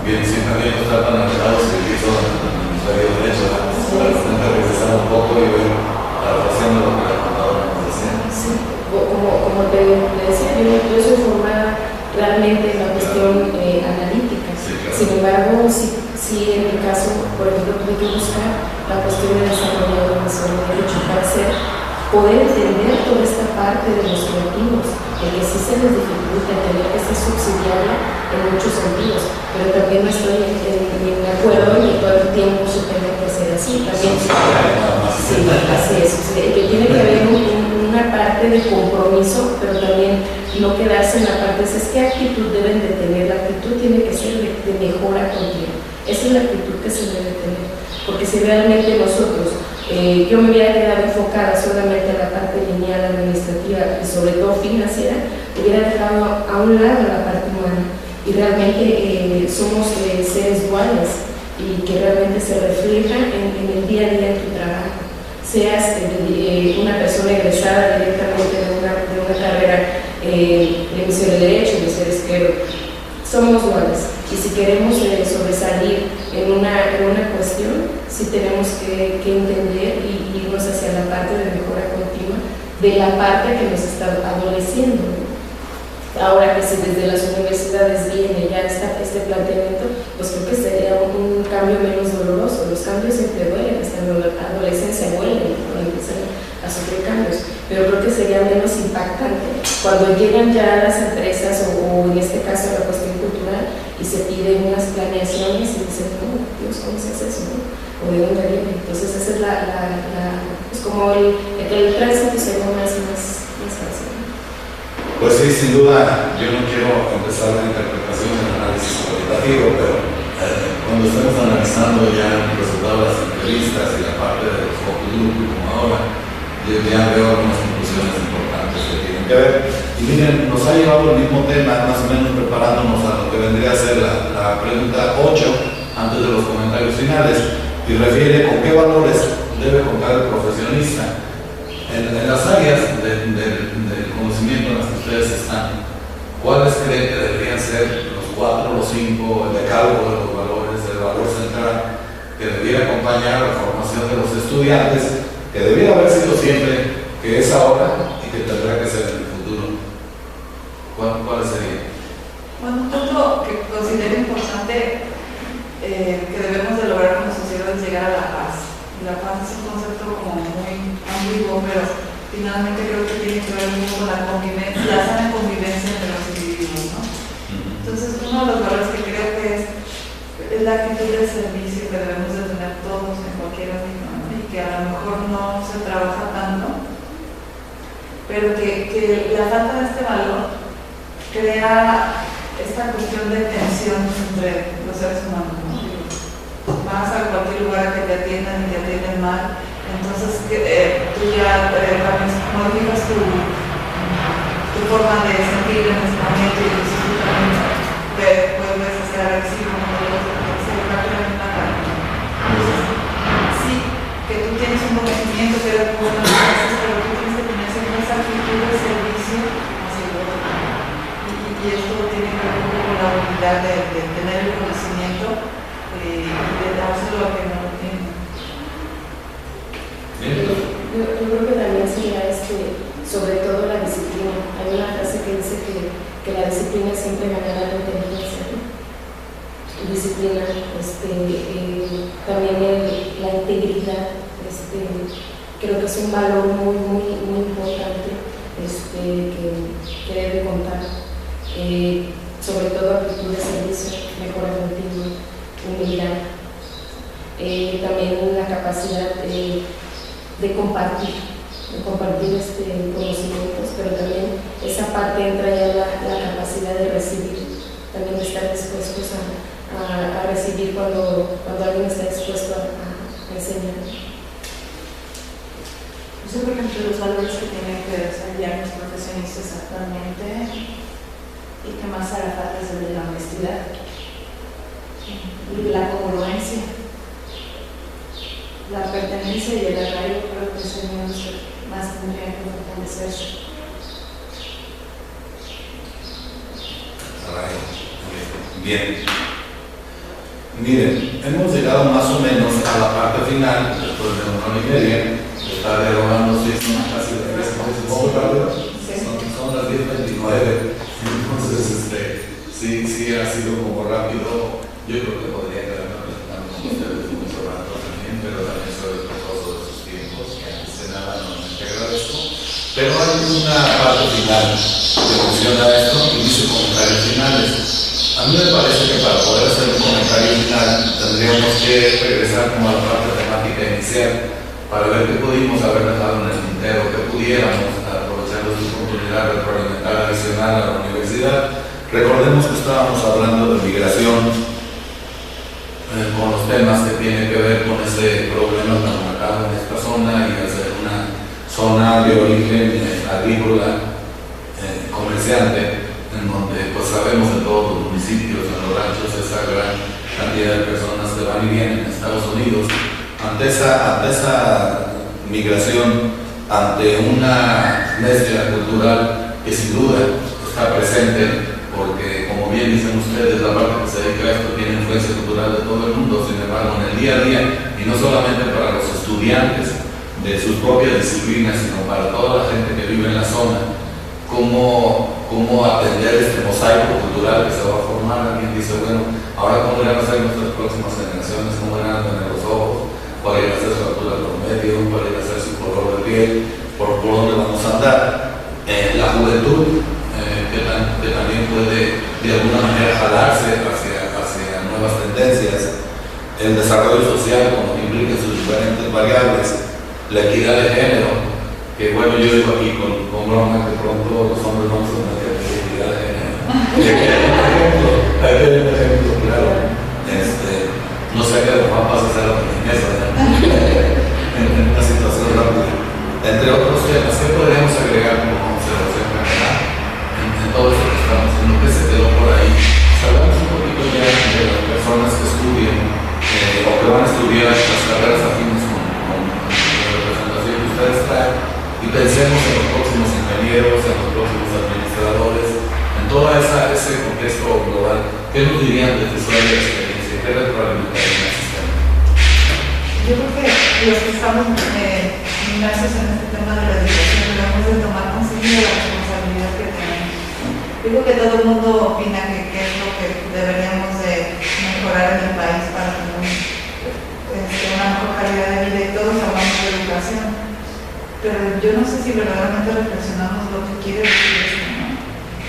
Bien, sí, también no está tan alejado el servicio del Ministerio de Derecho, para regresar un poco y ver la relación de lo que la contadora nos decía. Sí, como te decía, yo soy formada realmente en la cuestión analítica. Sí, claro. Sin embargo, sí, en mi caso, por ejemplo, tuve que buscar la cuestión de desarrollo de la derecho para poder entender toda esta parte de los creativos, el que sí se les dificulta entender que es subsidiaria en muchos sentidos, pero también no estoy en acuerdo en que todo el tiempo se tenga que hacer así. También, sí, así es, que tiene que haber una parte de compromiso, pero también no quedarse en la parte de qué actitud deben de tener. La actitud tiene que ser de mejora continua. Esa es la actitud que se debe tener, porque si realmente nosotros, yo me hubiera quedado enfocada solamente en la parte financiera, hubiera dejado a un lado la parte humana. Y realmente somos seres duales y que realmente se refleja en el día a día de tu trabajo. Seas una persona egresada directamente de una carrera de hemisferio derecho, hemisferio izquierdo, somos duales. Y si queremos sobresalir en una cuestión, sí tenemos que entender y irnos hacia la parte de mejora continua de la parte que nos está adoleciendo, ¿no? Ahora que si desde las universidades viene ya este planteamiento, pues creo que sería un cambio menos doloroso. Los cambios siempre duelen, hasta en la adolescencia duelen cuando empiezan a sufrir cambios, pero creo que sería menos impactante cuando llegan ya las empresas o en este caso la cuestión cultural y se piden unas planeaciones y dicen, no, Dios, ¿cómo se hace eso? ¿No? ¿O de dónde viene? Entonces esa es pues como el tránsito sería más fácil. Pues sí, sin duda, yo no quiero empezar la interpretación del análisis cualitativo, pero cuando estemos analizando ya el resultado de las entrevistas y la parte de los focus group como ahora, yo ya veo algunas conclusiones importantes que tienen que ver. Y miren, nos ha llevado el mismo tema, más o menos preparándonos a lo que vendría a ser la pregunta 8, antes de los comentarios finales, y refiere con qué valores debe contar el profesionista en las áreas del conocimiento en las que ustedes están. ¿Cuáles creen que deberían ser los 4 o 5, el decálogo de los valores, el valor central que debiera acompañar la formación de los estudiantes, que debiera haber sido siempre, que es ahora y que tendrá que ser en el futuro? ¿Cuáles serían? Bueno, un punto que considero importante que debemos de lograr como sociedad es llegar a la paz. La paz es un concepto como muy ambiguo, pero finalmente creo que tiene que ver mucho con la convivencia, la sana convivencia entre los individuos, ¿no? Entonces, uno de los valores que creo que es la actitud de servicio que debemos de tener todos en cualquier ámbito, ¿no? Y que a lo mejor no se trabaja tanto, pero que la falta de este valor crea esta cuestión de tensión entre los seres humanos, ¿no? Vas a cualquier lugar que te atiendan y te atienden mal, entonces tú ya modificas tu forma de sentir en ese momento y entonces tú también puedes ser agresivo, se entonces sí, que tú tienes un conocimiento que era bueno, pero tú tienes que tener siempre esa actitud de servicio hacia el otro, y esto tiene que ver con la habilidad de tener el conocimiento y de dárselo a que no lo tiene. Yo creo que también sería sobre todo la disciplina. Hay una frase que dice que la disciplina siempre ganará la inteligencia, ¿no? Disciplina, también la integridad, creo que es un valor muy importante que debe contar. Sobre todo actitud de servicio, mejora continua, humildad, también la capacidad de compartir conocimientos, pero también esa parte entra ya la capacidad de recibir, también de estar dispuestos a recibir cuando alguien está dispuesto a enseñar. Yo creo que entre los valores que tienen que desarrollar los profesionistas actualmente y que más hará falta es el de la honestidad y la congruencia, la pertenencia y el arraigo. Creo que serían los que más tendrían que fortalecerse. Bien. Miren, hemos llegado más o menos a la parte final, después de 1 hora y media. Está derogando, sí, son casi las 3, son las 10:29. Entonces, sí ha sido como rápido. Yo creo que podría quedarme platicando con ustedes mucho rato también, pero también soy respetuoso de sus tiempos, y antes de nada no te agradezco. Pero hay una parte final que menciona esto y dice comentarios finales. A mí me parece que para poder hacer un comentario final tendríamos que regresar como a la parte temática inicial para ver qué pudimos haber dejado en el tintero, qué pudiéramos, aprovechando esta oportunidad de retroalimentar adicional a la universidad. Recordemos que estábamos hablando de migración con los temas que tienen que ver con ese problema tan marcado en esta zona y hacer una zona de origen agrícola comerciante, en donde pues sabemos en todos los municipios, en los ranchos, esa gran cantidad de personas que van y vienen a Estados Unidos. Ante esa migración, ante una mezcla cultural que sin duda está presente, porque como bien dicen ustedes, la parte que se dedica a esto tiene influencia cultural de todo el mundo. Sin embargo, en el día a día, y no solamente para los estudiantes de sus propias disciplinas, sino para toda la gente que vive en la zona, cómo atender este mosaico cultural que se va a formar. Alguien dice, bueno, ahora cómo irán a ser nuestras próximas generaciones, cómo irán a tener los ojos, cuál irá a ser su altura promedio, cuál irá a ser su color de piel, por dónde vamos a andar. La juventud, que también puede de alguna manera jalarse hacia nuevas tendencias, el desarrollo social, como que implica sus diferentes variables, la equidad de género, que bueno, yo digo aquí con broma que pronto los hombres vamos a meter equidad de género. Hay un ejemplo, claro. No sé qué los papas hacer la eso, en una situación rápida. Entre otros temas, ¿qué podríamos agregar como observación general en todo esto que estamos haciendo, que se quedó por ahí? Hablamos un poquito ya de las personas que estudian o que van a estudiar las carreras afines con la representación que ustedes traen, y pensemos en los próximos ingenieros, en los próximos administradores, en todo ese contexto global. ¿Qué nos dirían desde su área de experiencia? ¿Qué retroalimentarían al sistema? Yo creo que los que estamos inmersos en este tema de la educación debemos de tomar conciencia de la responsabilidad que tenemos. Yo creo que todo el mundo opina que es lo que deberíamos de mejorar en el país para tener una mejor calidad de vida, y todos hablamos de educación. Pero yo no sé si verdaderamente reflexionamos lo que quiere decir esto, ¿no?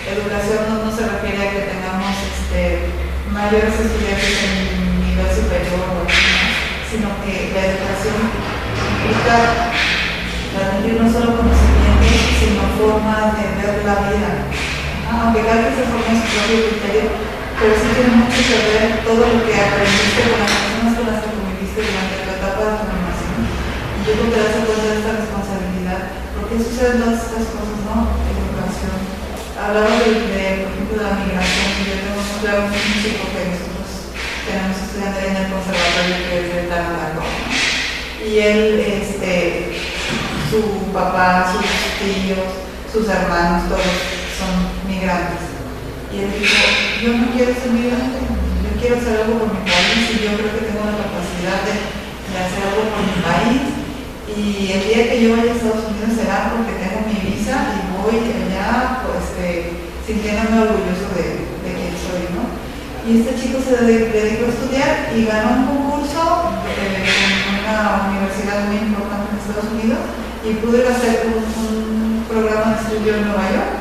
Educación no se refiere a que tengamos mayores estudiantes en nivel superior o así, ¿no? Sino que la educación implica transmitir no solo conocimientos, sino formas de ver la vida. Aunque cada vez se forma su propio criterio, pero sí tiene mucho que ver todo lo que aprendiste con las personas con las que conviviste durante tu etapa de formación. Y yo creo que das cuenta de esta responsabilidad. ¿Por qué suceden todas estas cosas, no? Educación. Hablaba por ejemplo, de la migración. Yo tengo un chico que nosotros tenemos estudiando ahí en el conservatorio, que es de Tanango. Y él, su papá, sus tíos, sus hermanos, todos son migrantes. Y él dijo, yo no quiero ser migrante, yo quiero hacer algo por mi país, y yo creo que tengo la capacidad de hacer algo por mi país. Y el día que yo vaya a Estados Unidos será porque tengo mi visa y voy allá, pues, sintiéndome orgulloso de quién soy, ¿no? Y este chico se dedicó a estudiar y ganó un concurso en una universidad muy importante en Estados Unidos, y pudo ir a hacer un programa de estudio en Nueva York.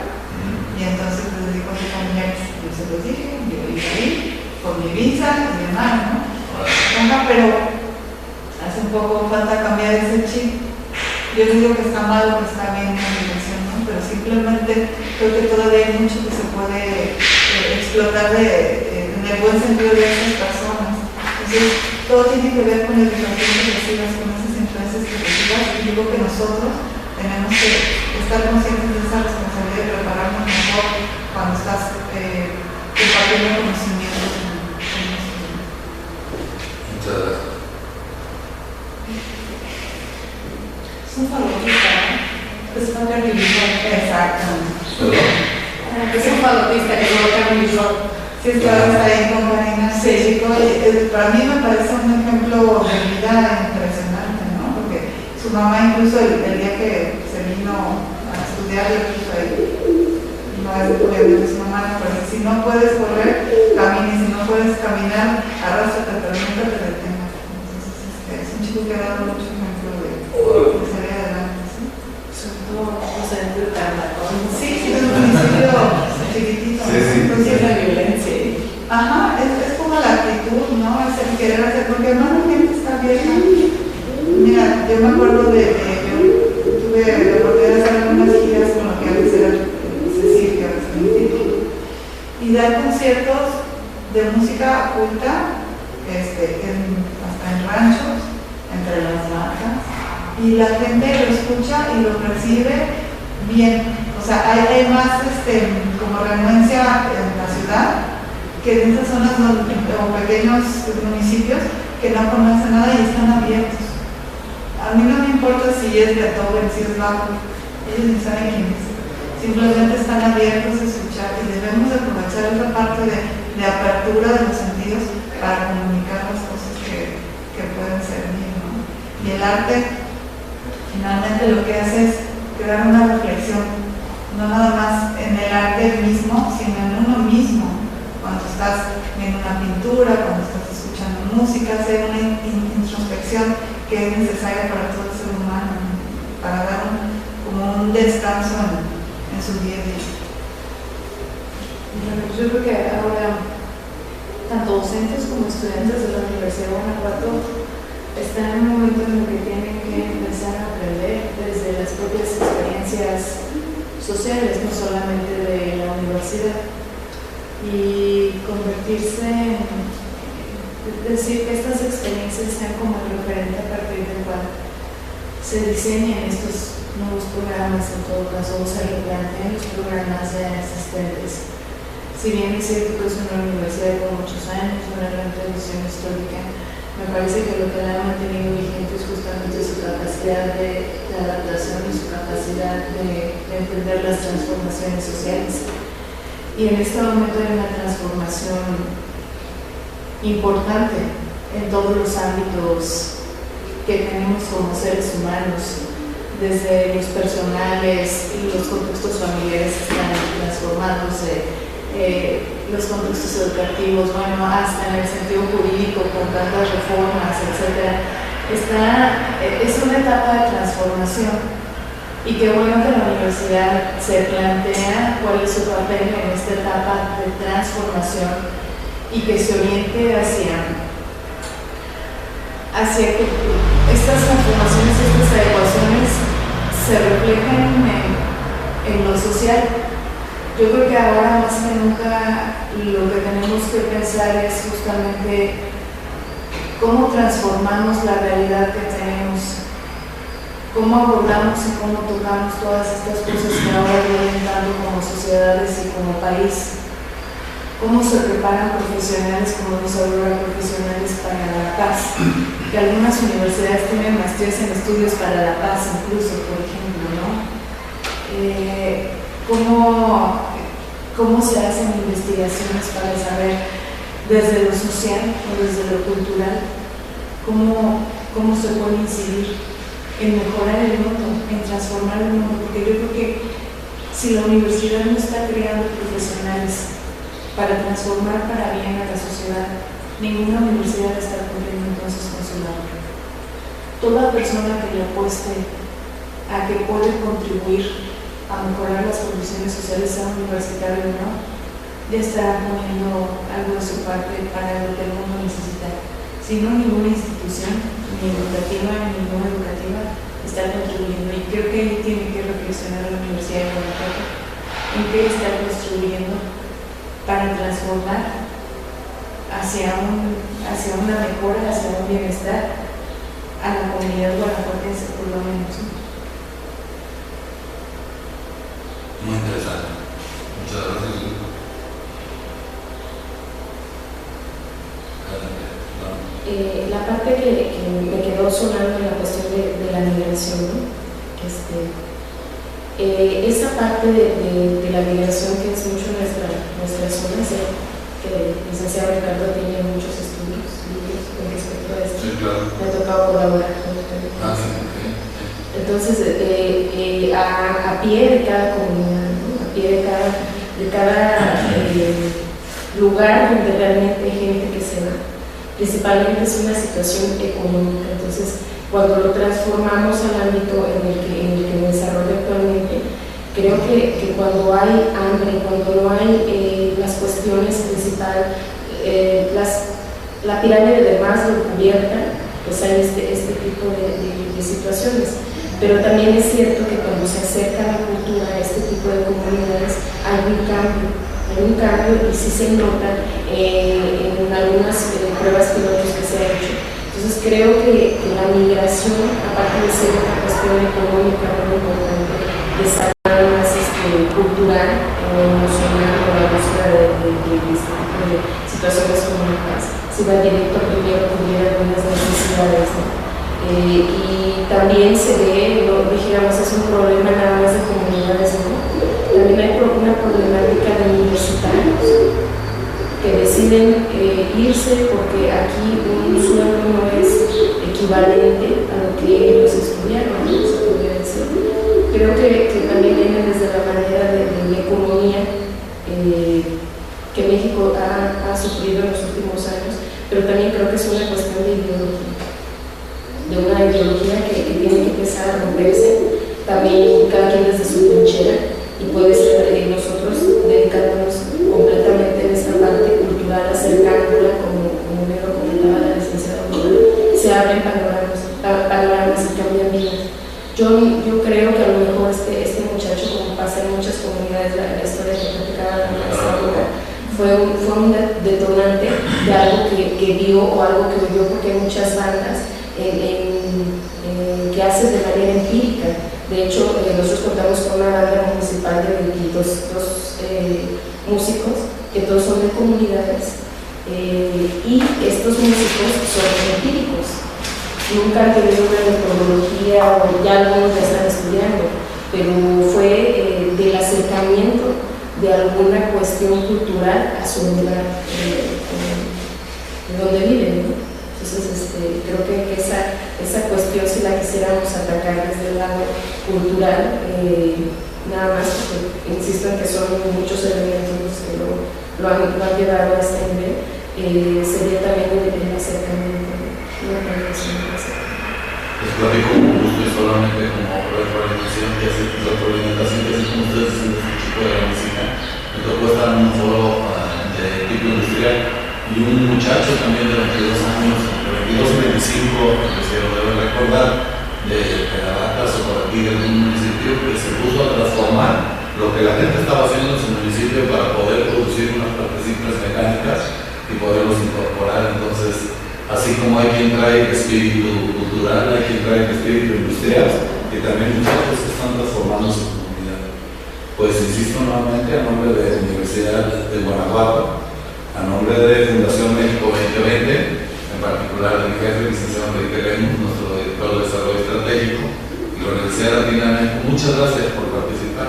Y entonces le dedicó a sus familiares, yo se los dije, yo iba ahí con mi visa y demás, ¿no? Pero hace un poco falta cambiar ese chip. Yo no digo que está mal o que está bien en la dirección, ¿no? Pero simplemente creo que todavía hay mucho que se puede explotar en el buen sentido de esas personas. Entonces, todo tiene que ver con la educación que recibas, con esas influencias que recibas, y digo que nosotros tenemos que estar conscientes de esa responsabilidad de prepararnos mejor cuando estás compartiendo conocimientos con nosotros. Muchas gracias. Es un falotista, ¿no? Es un carnívoro. Exacto. Es un falotista que no carnívoro. Sí, estabas ahí con Marina, sí, chico, para mí me parece un ejemplo de vida impresionante, ¿no? Porque su mamá, incluso el día que se vino a estudiar, le puso ahí, no es de su mamá, pero si no puedes correr, camina, y si no puedes caminar, arrástrate, pero nunca te detengas. Entonces, es un chico que ha dado mucho ejemplo de salir adelante, ¿sí? Sobre todo, no sé, de Tarlatón. Sí, es un municipio chiquitito. Sí, es la violencia. Ajá, es como la actitud, ¿no? Es el querer hacer, porque no la gente está vieja. Mira, yo me acuerdo yo tuve la oportunidad de hacer algunas giras con lo que antes era el CECIR, que ahora es el instituto, y dar conciertos de música culta, hasta en ranchos, entre las vacas, y la gente lo escucha y lo percibe bien. O O sea, hay más como renuencia en la ciudad que en estas zonas o pequeños municipios que no conocen nada y están abiertos. A mí no me importa si es Beethoven, si es Bach, ellos ni saben quién es. Simplemente están abiertos a escuchar y debemos aprovechar esa parte de apertura de los sentidos para comunicar las cosas que pueden servir, ¿no? Y el arte finalmente lo que hace es crear una reflexión, no nada más en el arte mismo, sino en uno mismo. Cuando estás viendo una pintura, cuando estás escuchando música, hacer una introspección que es necesaria para todo el ser humano, para dar como un descanso en su día a día. Bueno, yo creo que ahora tanto docentes como estudiantes de la Universidad de Guanajuato están en un momento en el que tienen que empezar a aprender desde las propias experiencias sociales, no solamente de la universidad, y convertirse en, decir que estas experiencias sean como el referente a partir del cual se diseñen estos nuevos programas, en todo caso, o se replanteen los programas ya existentes. Si bien es cierto que es una universidad con muchos años, una gran tradición histórica, me parece que lo que la ha mantenido vigente es justamente su capacidad de adaptación y su capacidad de entender las transformaciones sociales. Y en este momento hay una transformación importante en todos los ámbitos que tenemos como seres humanos, desde los personales y los contextos familiares están transformándose, los contextos educativos, bueno, hasta en el sentido jurídico con tantas reformas, etc. Es una etapa de transformación. Y qué bueno que la universidad se plantea cuál es su papel en esta etapa de transformación y que se oriente hacia que estas transformaciones, estas adecuaciones se reflejen en lo social. Yo creo que ahora más que nunca lo que tenemos que pensar es justamente cómo transformamos la realidad que tenemos, cómo abordamos y cómo tocamos todas estas cosas que ahora vienen dando como sociedades y como país. Cómo se preparan profesionales, como nos habla profesionales para la paz, que algunas universidades tienen maestrías en estudios para la paz incluso, por ejemplo, ¿no? Cómo se hacen investigaciones para saber desde lo social o desde lo cultural cómo se puede incidir en mejorar el mundo, en transformar el mundo, porque yo creo que si la universidad no está creando profesionales para transformar para bien a la sociedad, ninguna universidad está cumpliendo entonces con su labor. Toda persona que le apueste a que puede contribuir a mejorar las condiciones sociales, sea universitario o no, ya estará poniendo algo de su parte para lo que el mundo necesita. Si no, ninguna institución, ni educativa, ni no educativa, está contribuyendo. Y creo que ahí tiene que reflexionar la Universidad de Guanajuato en qué está construyendo para transformar hacia una mejora, hacia un bienestar a la comunidad guanajuatense, por lo menos. Muy interesante. Muchas gracias. La parte que me quedó sonando en la cuestión de la migración, ¿no? Esa parte de la migración que es mucho nuestra zona, sé que el licenciado Ricardo tiene muchos estudios con respecto a esto. Sí, claro. Me ha tocado colaborar con él. Sí, okay. Entonces, a pie de cada comunidad, ¿no? A pie de cada lugar donde realmente hay gente que se va. Principalmente es una situación económica. Entonces, cuando lo transformamos al ámbito en el que me desarrollo actualmente, creo que cuando hay hambre, cuando no hay las cuestiones principales, la pirámide de Maslow cubierta, pues hay este tipo de situaciones. Pero también es cierto que cuando se acerca la cultura a este tipo de comunidades, hay un cambio y sí se nota en algunas pruebas pilotos que se han hecho. Entonces creo que la migración, aparte de ser una cuestión económica muy importante, de saber más también se ve, no dijéramos es un problema nada más de comunidades, ¿no? También hay una problemática de universitarios que deciden irse porque aquí un sueldo no es equivalente a lo que ellos estudiaron, ¿no? Se podría decir. Creo que también viene desde la manera de la economía que México ha sufrido en los últimos años, pero también creo que es una cuestión de ideología, de una ideología que tiene que empezar a romperse, también cada quien desde su trinchera, y puede ser nosotros dedicándonos completamente en esta parte cultural, acercándola, como me lo comentaba la licenciada Aurora, se abren panoramas y cambian vidas. Yo creo que a lo mejor este muchacho, como pasa en muchas comunidades, la historia que platicaba la maestra Aurora, fue un detonante de algo que vio o algo que oyó, porque hay muchas bandas que hacen de manera empírica. De hecho, nosotros contamos con una banda municipal de 22 músicos, que todos son de comunidades, y estos músicos son empíricos. Nunca han tenido una metodología, o ya algunos la están estudiando, pero fue del acercamiento de alguna cuestión cultural a su lugar de donde viven, ¿no? Entonces, creo que esa cuestión, si la quisiéramos atacar desde el lado cultural, nada más, porque insisto en que son muchos elementos los que lo han llevado a este nivel, sería también el acercamiento, Les platico con gusto y solamente como retroalimentación que hace como ustedes dicen desde chico de la música. Me tocó estar en un foro de tipo industrial y un muchacho también de 22 años, entre 22 y 25, que se lo debe recordar, de Pedaratas o por aquí de algún municipio, que se puso a transformar lo que la gente estaba haciendo en su municipio para poder producir unas partecitas mecánicas y poderlos incorporar. Entonces, así como hay quien trae el espíritu cultural, hay quien trae el espíritu industrial, y también muchos que están transformando su comunidad. Pues insisto nuevamente a nombre de la Universidad de Guanajuato, a nombre de Fundación México 2020, en particular de mi jefe, licenciado Enrique Lemus, nuestro director de desarrollo estratégico, y la Universidad Latina de México, muchas gracias por participar.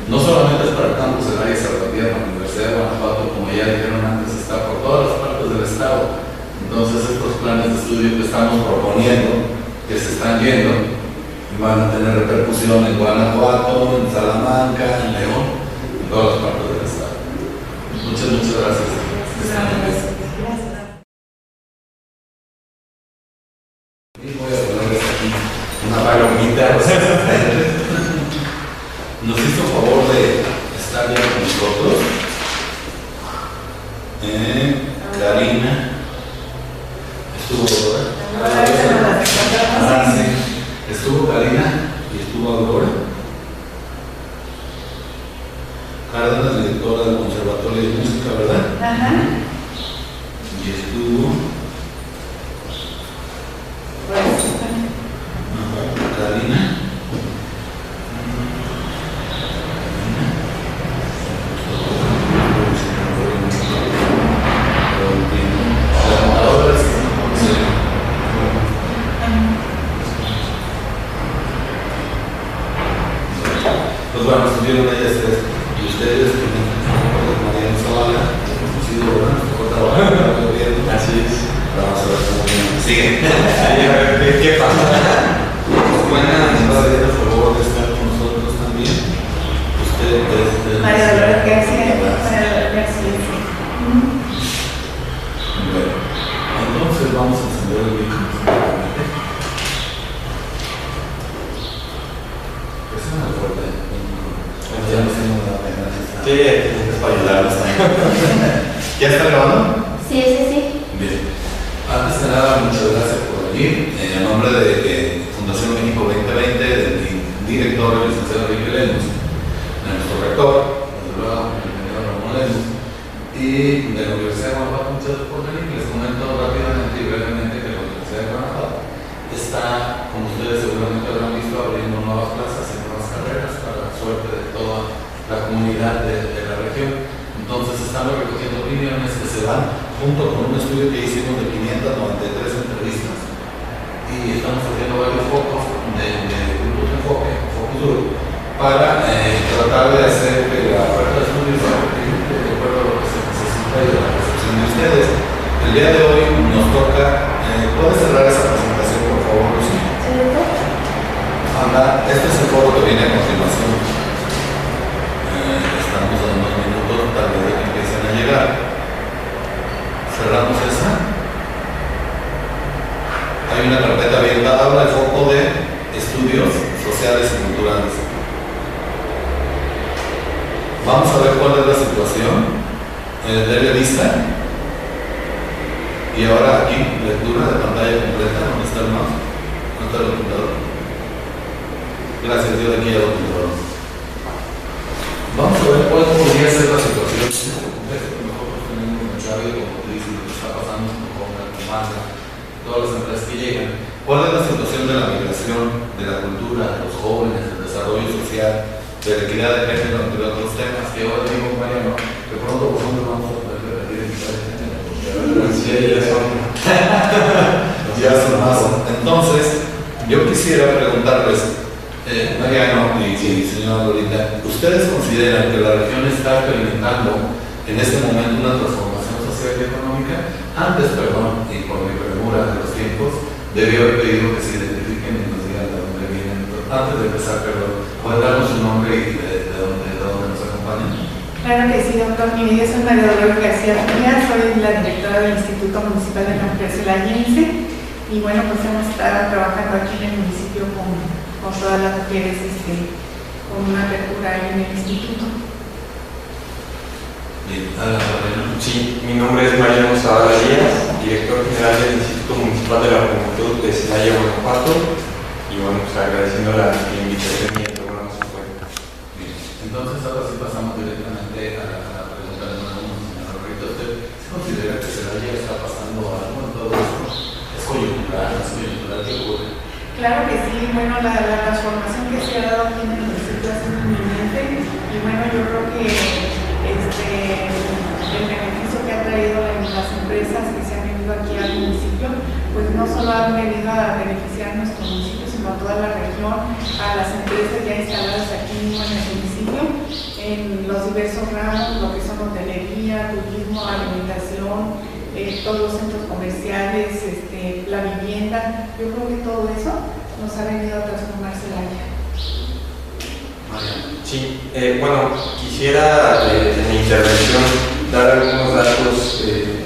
No solamente es para el campus del área Salvatierra, la Universidad de Guanajuato, como ya dijeron antes, está por todas las partes del estado. Entonces estos planes de estudio que estamos proponiendo, que se están yendo, van a tener repercusión en Guanajuato, en Salamanca, en León, en todas las partes del estado. Muchas gracias. Y voy a ponerles aquí una palomita. Nos hizo favor de estar ya con nosotros Karina. Estuvo Aurora. Sí. Estuvo Karina y estuvo Aurora. Cárdenas, directora del Conservatorio de Música, ¿verdad? Ajá. Y estuvo Karina. Pues bueno, estuvieron ellas tres y ustedes, Mariano Zavala, conocido, ¿verdad? Por trabajar en el gobierno. Así es. Vamos a ver cómo sigue. ¿Qué pasa? Buenas, gracias por favor de estar con nosotros también. Ustedes. María Dolores García. María Dolores García. Bueno, entonces vamos a encender el micrófono. Es una fuerte. Ya no sé nada pena. Sí, es para ayudarnos también. ¿Ya está grabando? Sí. Bien. Antes que nada, muchas gracias por venir. En nombre de Fundación México 2020, de mi director, el licenciado Enrique Lemus, de nuestro rector, desde luego, el ingeniero Ramón Lemus, y de la Universidad de Guanajuato, muchas gracias por venir. Les comento rápidamente y brevemente que la Universidad de Guanajuato está, como ustedes seguramente habrán visto, abriendo nuevas plazas y nuevas carreras para la suerte de toda la comunidad de la región. Entonces estamos recogiendo opiniones que se dan junto con un estudio que hicimos de 593 entrevistas y estamos haciendo varios focos de Focus Group para tratar de hacer que la oferta de estudios se ajuste de acuerdo a lo que se necesita y a la percepción de ustedes. El día de hoy nos toca, ¿puedes cerrar esa presentación por favor, Lucía? Anda, este es el foro que viene a continuación. Estamos a unos minutos tal vez de que empiecen a llegar. Cerramos esa. Hay una carpeta abierta, habla el foco de estudios sociales y culturales. Vamos a ver cuál es la situación. Dele vista. Y ahora aquí, lectura de pantalla completa. ¿Dónde está el mouse? ¿Dónde está el computador? Gracias, yo de aquí al computador. Vamos a ver cuál podría ser la situación. Nosotros tenemos un chave, como te dicen, lo que está pasando con la demanda, todas las empresas que llegan. ¿Cuál es la situación de la migración, de la cultura, de los jóvenes, del desarrollo social, de la equidad de género, entre otros temas que ahora digo, Mariano, que pronto por ejemplo vamos a poder repetir equidad de género? Ya son más. Entonces, yo quisiera preguntarles, Mariano y señora Lolita, ¿ustedes consideran que la región está experimentando en este momento una transformación social y económica? Antes, perdón, y por mi premura de los tiempos, debió haber pedido que se identifiquen y nos digan de dónde vienen. Antes de empezar, perdón, ¿pueden darnos su nombre y de dónde nos acompañan? Claro que sí, doctor. Mi nombre es María Dolores García Frías, soy la directora del Instituto Municipal de la Mujer Celayense y bueno, pues hemos estado trabajando aquí en el municipio con todas las mujeres con una apertura ahí en el instituto. Bien, adelante. Sí, mi nombre es Mariano Zavala Díaz, director general del Instituto Municipal de la Juventud de Celaya, Guanajuato, y bueno, pues agradeciendo la invitación y el programa se fue. Bien, entonces ahora sí pasamos directamente a la pregunta de nuevo, señora Rorrito. ¿Usted se considera que Celaya está pasando algo en todo esto? ¿Es coyuntural? ¿Qué ocurre? Claro que sí, bueno, la transformación que se ha dado aquí en el municipio es muy inminente y bueno, yo creo que el beneficio que ha traído las empresas que se han venido aquí al municipio, pues no solo han venido a beneficiar a nuestro municipio, sino a toda la región, a las empresas ya instaladas aquí mismo en el municipio, en los diversos ramos, lo que son hotelería, turismo, alimentación, todos los centros comerciales, la vivienda. Yo creo que todo eso nos ha venido a transformar Celaya. Sí, bueno, quisiera en mi intervención dar algunos datos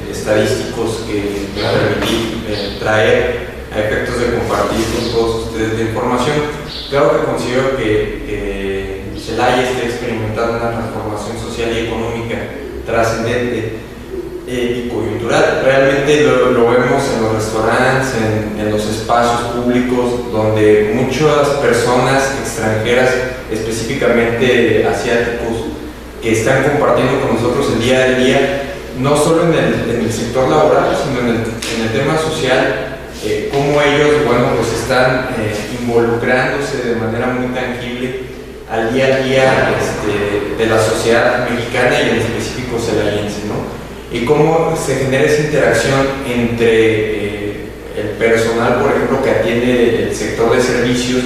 estadísticos que me van a permitir traer a efectos de compartir con todos ustedes la información. Claro que considero que Celaya está experimentando una transformación social y económica trascendente y coyuntural. Realmente lo vemos en los restaurantes, en los espacios públicos, donde muchas personas extranjeras, específicamente asiáticos, que están compartiendo con nosotros el día a día, no solo en el sector laboral, sino en el tema social, cómo ellos, bueno, pues están involucrándose de manera muy tangible al día a día de la sociedad mexicana y en específico celayense, ¿no? Y cómo se genera esa interacción entre el personal, por ejemplo, que atiende el sector de servicios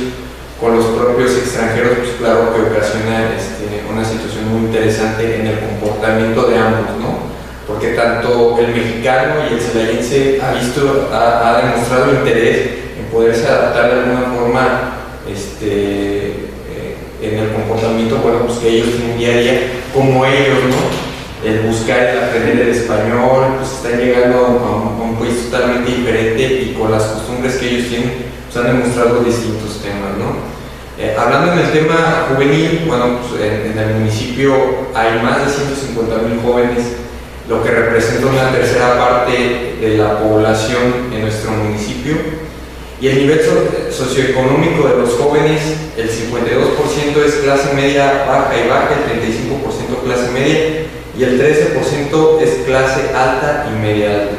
con los propios extranjeros, pues claro que ocasiona una situación muy interesante en el comportamiento de ambos, ¿no? Porque tanto el mexicano y el celayense ha demostrado interés en poderse adaptar de alguna forma en el comportamiento, bueno, pues que ellos tienen día a día, como ellos, ¿no? El buscar, el aprender el español, pues están llegando a un país totalmente diferente y con las costumbres que ellos tienen, pues han demostrado distintos temas, ¿no? Hablando en el tema juvenil, bueno, pues en el municipio hay más de 150,000 jóvenes, lo que representa una tercera parte de la población en nuestro municipio. Y el nivel socioeconómico de los jóvenes, el 52% es clase media baja y baja, el 35% clase media y el 13% es clase alta y media alta.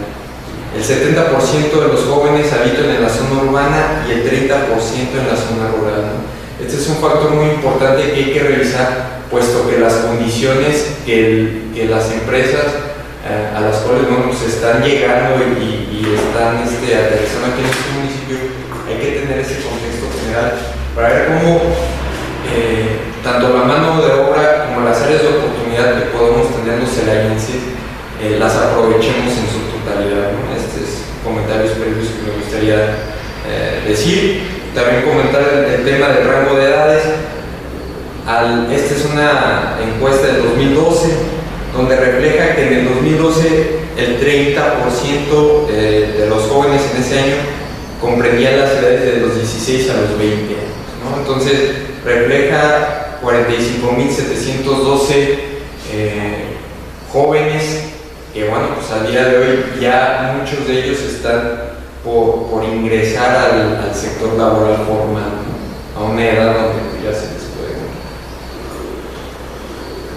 El 70% de los jóvenes habitan en la zona urbana y el 30% en la zona rural, ¿no? Este es un factor muy importante que hay que revisar, puesto que las condiciones que las empresas a las cuales pues están llegando y están aterrizando aquí en este municipio, hay que tener ese contexto general para ver cómo tanto la mano de obra como las áreas de oportunidad que podemos tener los celayenses las aprovechemos en su totalidad, ¿no? Estos comentarios previos que me gustaría decir. También comentar el tema del rango de edades. Esta es una encuesta del 2012 donde refleja que en el 2012 el 30% de los jóvenes en ese año comprendían las edades de los 16 a los 20 años, ¿no? Entonces refleja 45.712 jóvenes que, bueno, pues al día de hoy ya muchos de ellos están por ingresar al sector laboral formal, ¿no? A una edad donde ya se les puede.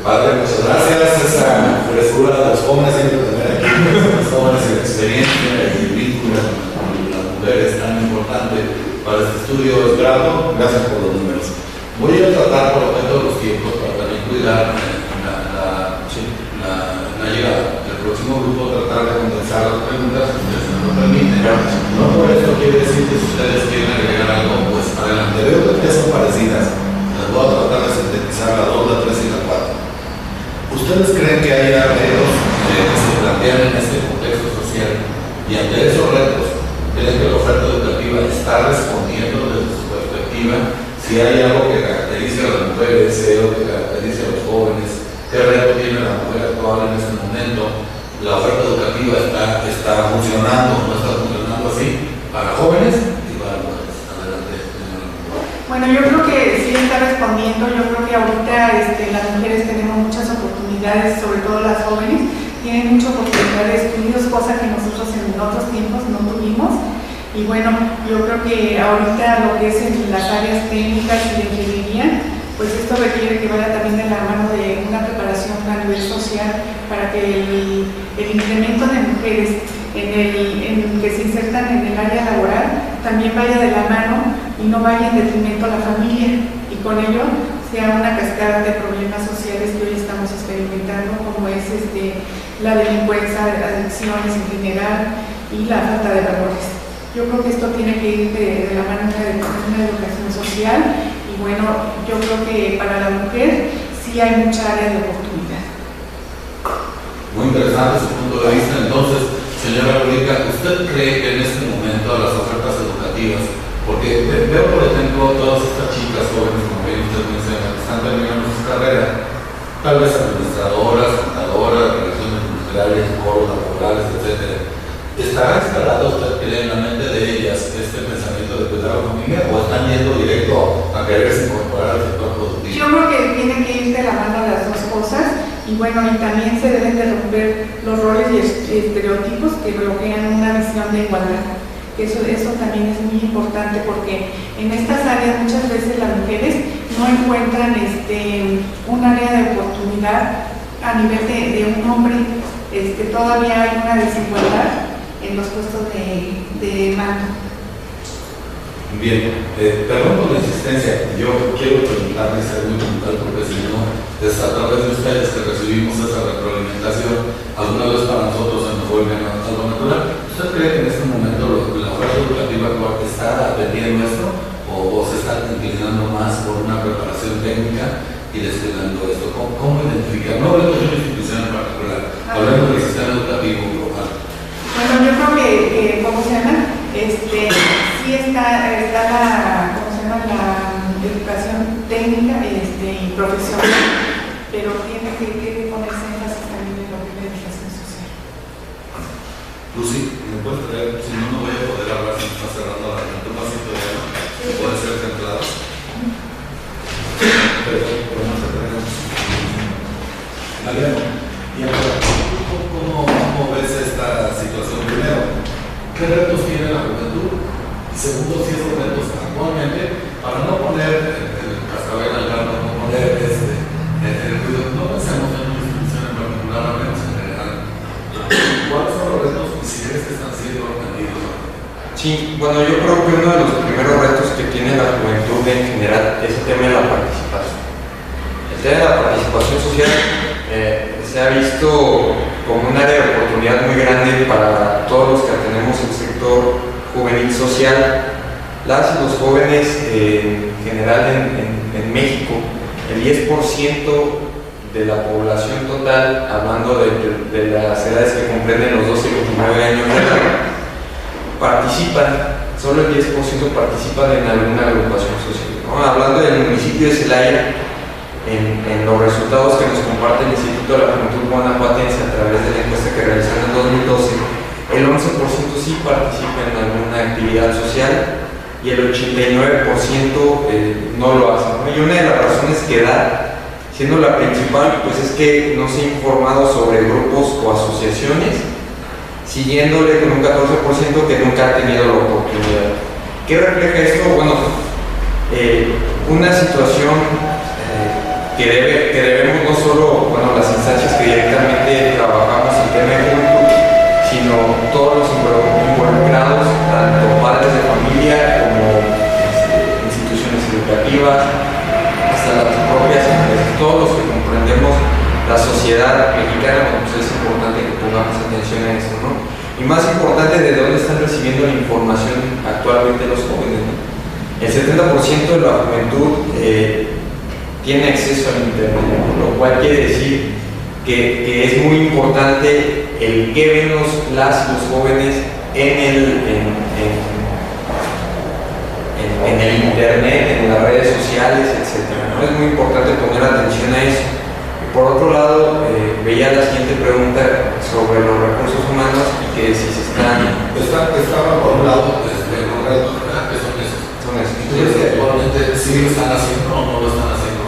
Padre, muchas gracias. Esa frescura de los jóvenes, siempre tener aquí los jóvenes en experiencia y vínculo con las mujeres tan importante para este estudio es grato. Gracias por los números. Voy a tratar por lo tanto los tiempos para también cuidar la llegada. El próximo grupo tratar de condensar las preguntas, si ustedes me lo permiten. No por esto quiere decir que si ustedes quieren agregar algo, pues adelante. Veo que son parecidas. Les voy a tratar de sintetizar la 2, la 3 y la 4. ¿Ustedes creen que hay retos que se plantean en este contexto social y ante esos retos creen que la oferta educativa está respondiendo desde su perspectiva? Si hay algo que caracterice a las mujeres, si hay algo que caracterice a los jóvenes, qué reto tiene la mujer actual en este momento, la oferta educativa está funcionando, no está funcionando así para jóvenes y para mujeres. Adelante. Bueno, yo creo que sí está respondiendo. Yo creo que ahorita las mujeres tenemos muchas oportunidades, sobre todo las jóvenes, tienen muchas oportunidades de estudios, cosa que nosotros en otros tiempos no tuvimos. Y bueno, yo creo que ahorita lo que es en las áreas técnicas y de ingeniería, pues esto requiere que vaya también de la mano de una preparación a nivel social para que el incremento de mujeres que se insertan en el área laboral también vaya de la mano y no vaya en detrimento a la familia, y con ello sea una cascada de problemas sociales que hoy estamos experimentando, como es la delincuencia, adicciones en general y la falta de valores. Yo creo que esto tiene que ir de la mano de una educación social. Y bueno, yo creo que para la mujer sí hay mucha área de oportunidad. Muy interesante su punto de vista. Entonces, señora Lorica, ¿usted cree que en este momento las ofertas educativas, porque veo por ejemplo todas estas chicas jóvenes, como bien usted menciona, que están terminando su carrera, tal vez administradoras, contadoras, relaciones industriales, coros laborales, etc. ¿Estará instalado, usted cree, en la mente de ellas este pensamiento de cuidar a la familia, o están yendo directo a quererse incorporar al sector productivo? Yo creo que tiene que ir de la mano las dos cosas, y bueno, y también se deben de romper los roles y estereotipos que bloquean una visión de igualdad. Eso también es muy importante, porque en estas áreas muchas veces las mujeres no encuentran un área de oportunidad a nivel de un hombre. Todavía hay una desigualdad en los puestos de mando. Bien, perdón por la insistencia. Yo quiero preguntarle ser muy puntual, porque si no, es a través de ustedes que recibimos esa retroalimentación. Alguna vez para nosotros se nos vuelve algo natural. ¿Usted cree que en este momento la oferta educativa actual está atendiendo esto, o se está inclinando más por una preparación técnica y descuidando esto? ¿Cómo identificar? No hablemos de una institución en particular, hablemos del sistema educativo global. Bueno, yo creo que ¿cómo se llama? Sí está la, ¿cómo se llama? La educación técnica y profesional, pero tiene que ponerse énfasis también en lo que es la educación social. Lucy, ¿me puedes traer? Si no, no voy a poder hablar si me está cerrando la mente. Un vasito de agua. ¿Puede ser centrado? Perdón, podemos hacer. Mariano, y ahora, ¿cómo ves esta situación? Primero, ¿qué retos tiene la juventud? Y segundo, si esos retos actualmente, para no poner el cascabel al gato, no poner el ruido, no pensemos en una institución en particular, hablemos en general. ¿Cuáles son los retos y si crees que están siendo atendidos? Sí, bueno, yo creo que uno de los primeros retos que tiene la juventud en general es el tema de la participación. El tema de la participación social se ha visto como un área de oportunidad muy grande para todos los que tenemos el sector juvenil social. las y los jóvenes en general en México, el 10% de la población total, hablando de las edades que comprenden los 12 y 29 años de edad, participan, solo el 10% participan en alguna agrupación social, ¿no? Hablando del municipio de Celaya, en los resultados que nos comparte el Instituto de la Juventud Guanajuatense a través de la encuesta que realizaron en 2012, el 11% sí participa en alguna actividad social y el 89% no lo hace, ¿no? Y una de las razones que da, siendo la principal, pues es que no se ha informado sobre grupos o asociaciones, siguiéndole con un 14% que nunca ha tenido la oportunidad. ¿Qué refleja esto? Bueno, una situación que debemos no solo, las instancias que directamente trabajamos en tema de juventud, sino todos los involucrados, tanto padres de familia como instituciones educativas, hasta las propias empresas, todos los que comprendemos la sociedad mexicana, pues es importante que pongamos atención a eso, ¿no? Y más importante, de dónde están recibiendo la información actualmente los jóvenes, ¿no? El 70% de la juventud tiene acceso al internet, lo cual quiere decir que es muy importante el que ven los jóvenes en el internet, en las redes sociales, etc., ¿no? Es muy importante poner atención a eso. Por otro lado, veía la siguiente pregunta sobre los recursos humanos y que si se están... Estaba por un lado, los retos que son esos. Entonces, actualmente sí lo están haciendo o no lo están haciendo.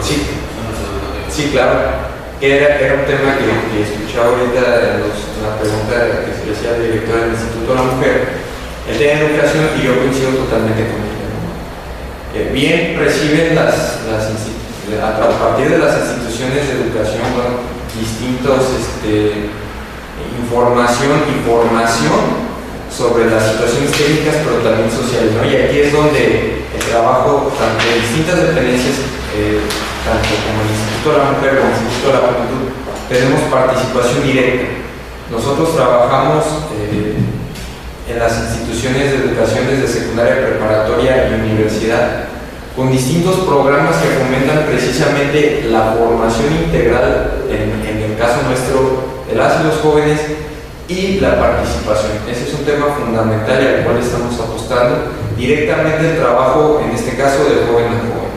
Sí, claro. Era un tema que escuchaba ahorita en la pregunta que se le hacía al director del Instituto de la Mujer, el tema de educación, y yo coincido totalmente con él. Bien reciben a partir de las instituciones de educación, distintos información y formación sobre las situaciones técnicas, pero también sociales, ¿no? Y aquí es donde el trabajo tanto de distintas dependencias, tanto como el Instituto de la Mujer como el Instituto de la Juventud, tenemos participación directa. Nosotros trabajamos en las instituciones de educación desde secundaria, preparatoria y universidad, con distintos programas que fomentan precisamente la formación integral, en el caso nuestro, de las y los jóvenes, y la participación. Ese es un tema fundamental al cual estamos apostando, directamente el trabajo, en este caso, de joven a joven.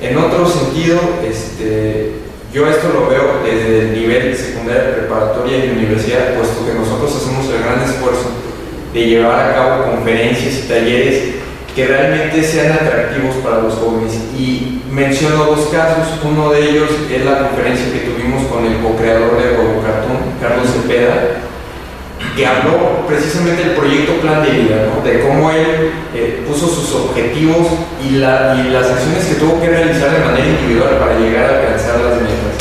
En otro sentido, yo esto lo veo desde el nivel secundaria, preparatoria y universidad, puesto que nosotros hacemos el gran esfuerzo de llevar a cabo conferencias y talleres que realmente sean atractivos para los jóvenes. Y menciono dos casos. Uno de ellos es la conferencia que tuvimos con el co-creador de Cartoon, Carlos Cepeda, que habló precisamente del proyecto Plan de Vida, ¿no? De cómo él puso sus objetivos y las acciones que tuvo que realizar de manera individual para llegar a alcanzar las metas,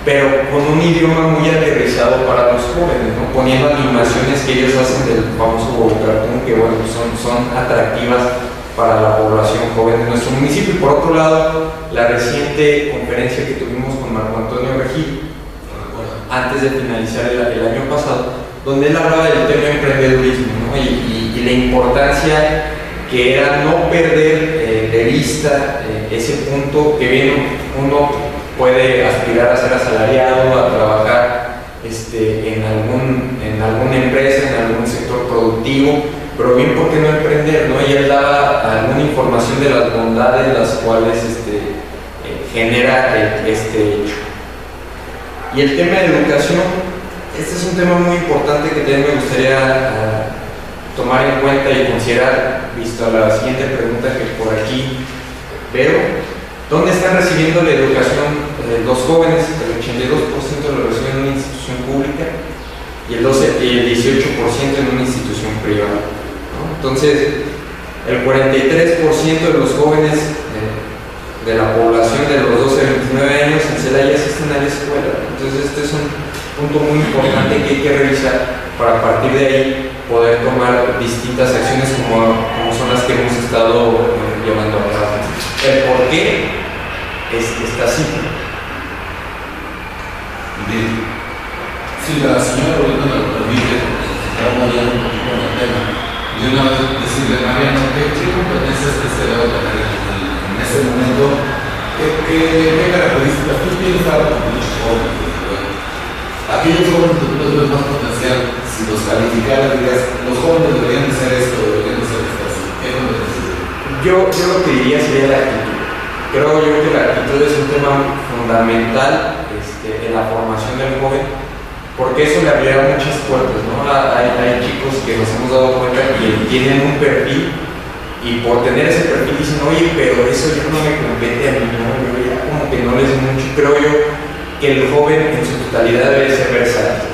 pero con un idioma muy aterrizado para los jóvenes, ¿no? Poniendo animaciones que ellos hacen del famoso cartoon, que bueno, son atractivas para la población joven de nuestro municipio. Y por otro lado, la reciente conferencia que tuvimos con Marco Antonio Regil, antes de finalizar el año pasado, donde él hablaba del tema de emprendedurismo, ¿no? y la importancia que era no perder de vista ese punto, que bien uno puede aspirar a ser asalariado, a trabajar en alguna empresa, en algún sector productivo, pero bien, ¿por qué no emprender, no? Y él daba alguna información de las bondades las cuales genera este hecho. Y el tema de educación, este es un tema muy importante que también me gustaría tomar en cuenta y considerar, visto a la siguiente pregunta que por aquí veo. ¿Dónde están recibiendo la educación los jóvenes? El 82% lo reciben en una institución pública y el 18% en una institución privada, ¿no? Entonces, el 43% de los jóvenes de la población de los 12 a 29 años en Celaya asisten a la escuela. Entonces, este es un punto muy importante que hay que revisar para a partir de ahí poder tomar distintas acciones como son las que hemos estado llevando a cabo. El por qué está así. Bien. Si la señora Rolita me lo permite, porque se está moviendo un poquito en el tema, de una vez decirle, Mariano, ¿qué competencias que se debe tener en ese momento? ¿Qué características tú tienes para los jóvenes? Aquellos jóvenes que tú les ves más potencial, si los calificaras, dirías, los jóvenes deberían de ser esto, deberían de ser esto, así. ¿Qué competencias? Yo lo que diría sería la actitud. Creo yo que la actitud es un tema fundamental en la formación del joven, porque eso le abrirá muchas puertas, ¿no? Hay chicos que nos hemos dado cuenta que tienen un perfil y por tener ese perfil dicen, oye, pero eso ya no me compete a mí, ¿no? Yo ya como que no les sé mucho. Creo yo que el joven en su totalidad debe ser versátil,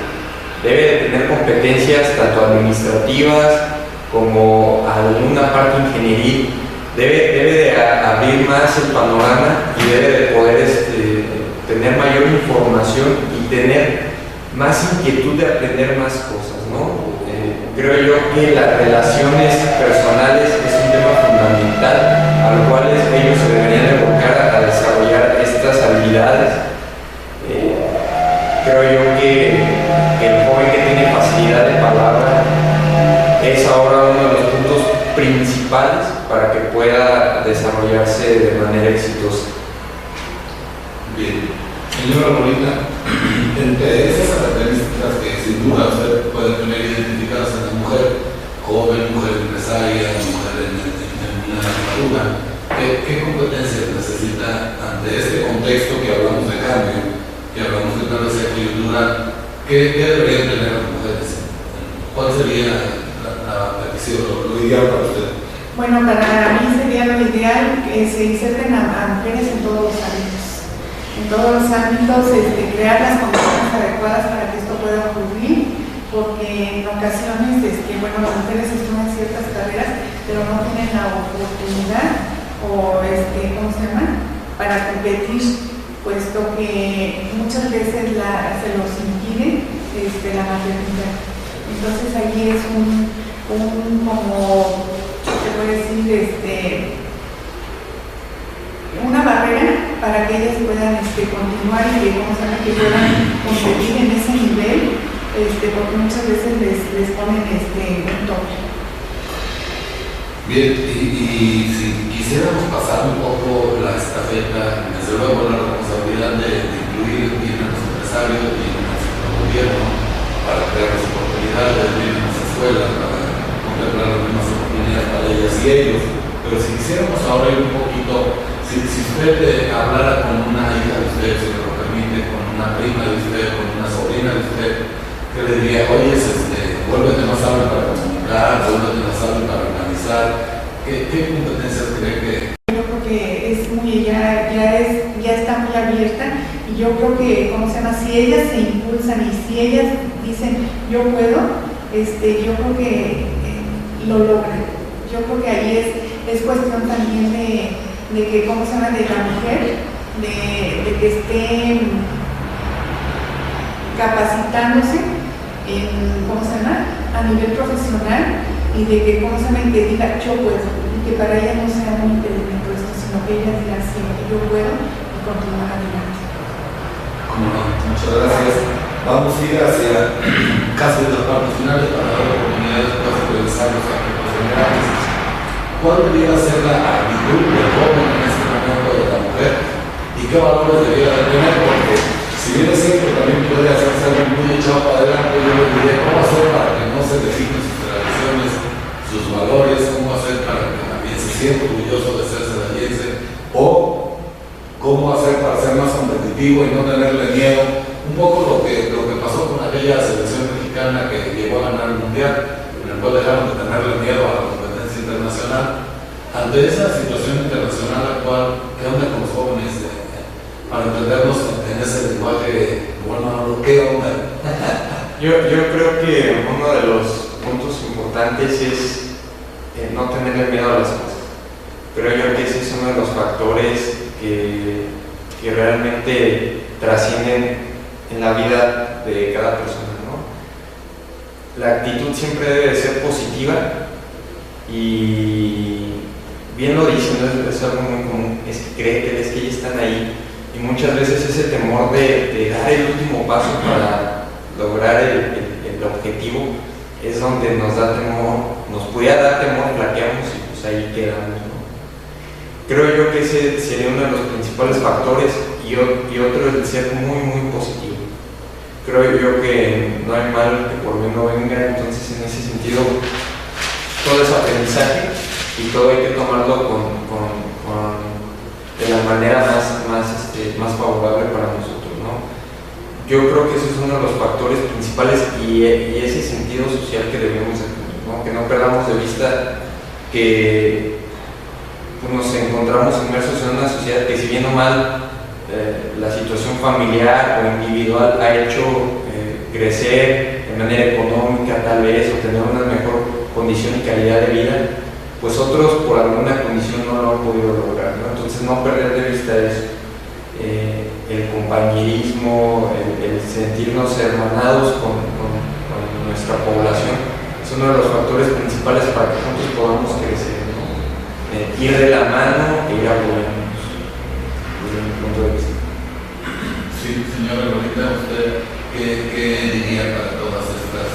debe de tener competencias tanto administrativas como alguna parte ingenieril, debe de abrir más el panorama y debe de poder tener mayor información y tener más inquietud de aprender más cosas, ¿no? Creo yo que las relaciones personales es un tema fundamental al cual ellos se deberían de abocar a desarrollar estas habilidades. Creo yo que el joven que tiene facilidad de palabra es ahora uno de los puntos principales para que pueda desarrollarse de manera exitosa. Bien. Señora Molina, entre esas características que sin duda usted puede tener identificadas en la mujer joven, mujer empresaria, mujer en una madura, ¿qué competencias necesita ante este contexto que hablamos de cambio, que hablamos de una desafío cultural? ¿Qué deberían tener las mujeres? ¿Cuál sería la petición, lo ideal para usted? Bueno, para mí sería lo ideal que se inserten a mujeres en todos los ámbitos. En todos los ámbitos, crear las condiciones adecuadas para que esto pueda ocurrir, porque en ocasiones, bueno, las mujeres estudian ciertas carreras, pero no tienen la oportunidad o, ¿cómo se llama?, para competir, puesto que muchas veces se los impide la maternidad. Entonces allí es como se puede decir, una barrera para que ellas puedan continuar y que puedan competir en ese nivel, porque muchas veces les ponen un tope. Bien, y si quisiéramos pasar un poco la estafeta, desde luego la responsabilidad de incluir bien a los empresarios y en nuestro gobierno para crear las oportunidades, bien en las escuelas, para contemplar las mismas oportunidades para ellas y ellos. Pero si quisiéramos ahora ir un poquito, si usted hablara con una hija de usted, si me lo permite, con una prima de usted, con una sobrina de usted, que le diría, oye, vuélvete más hábil para comunicar, vuélvete más hábil para organizar, ¿qué competencias cree que? Yo creo que ya está muy abierta, y yo creo que, si ellas se impulsan y si ellas dicen, yo puedo, yo creo que lo logran. Yo creo que ahí es cuestión también de que, de la mujer, de que esté capacitándose a nivel profesional, y de que, que diga, yo puedo, y que para ella no sea un impedimento esto, sino que ella diga, sí, yo puedo, y continuar adelante. Como no, muchas gracias. Vamos a ir hacia casi las partes finales para dar oportunidades para revisar los aspectos generales. ¿Cuál debería ser la actitud del joven en este momento de la mujer y qué valores debería de tener? Porque si bien es cierto, también puede hacerse algo muy echado para adelante, yo le diré cómo hacer para que no se definen sus tradiciones, sus valores, cómo hacer para que también se sienta orgulloso de ser cedayense, o cómo hacer para ser más competitivo y no tenerle miedo. Un poco lo que pasó con aquella selección mexicana que llegó a ganar el mundial, en el cual dejaron de tenerle miedo a la competencia internacional. Ante esa situación internacional actual, ¿qué onda con los jóvenes para entendernos en ese lenguaje? Bueno, ¿qué onda? Yo creo que uno de los puntos importantes es no tenerle miedo a las cosas. Creo yo que ese es uno de los factores que realmente trascienden en la vida de cada persona, ¿no? La actitud siempre debe de ser positiva y bien lo dicen, es algo muy común, es que ellos están ahí, y muchas veces ese temor de dar el último paso para lograr el objetivo es donde nos da temor nos pudiera dar temor, flaqueamos y pues ahí quedamos, ¿no? Creo yo que ese sería uno de los principales factores y otro es el ser muy, muy positivo. Creo yo que no hay mal que por bien no venga, entonces en ese sentido todo es aprendizaje y todo hay que tomarlo de la manera más favorable para nosotros, ¿no? Yo creo que ese es uno de los factores principales y ese sentido social que debemos de tener, ¿no? Que no perdamos de vista que pues, nos encontramos inmersos en una sociedad que si bien o mal la situación familiar o individual ha hecho crecer de manera económica tal vez o tener una mejor condición y calidad de vida, pues otros por alguna condición no lo han podido lograr, ¿no? Entonces no perder de vista eso, el compañerismo, el sentirnos hermanados con nuestra población es uno de los factores principales para que juntos podamos crecer, ¿no? Ir de la mano e ir apoyándonos desde mi punto de vista. Sí, señora Lolita, ¿usted qué diría para todas estas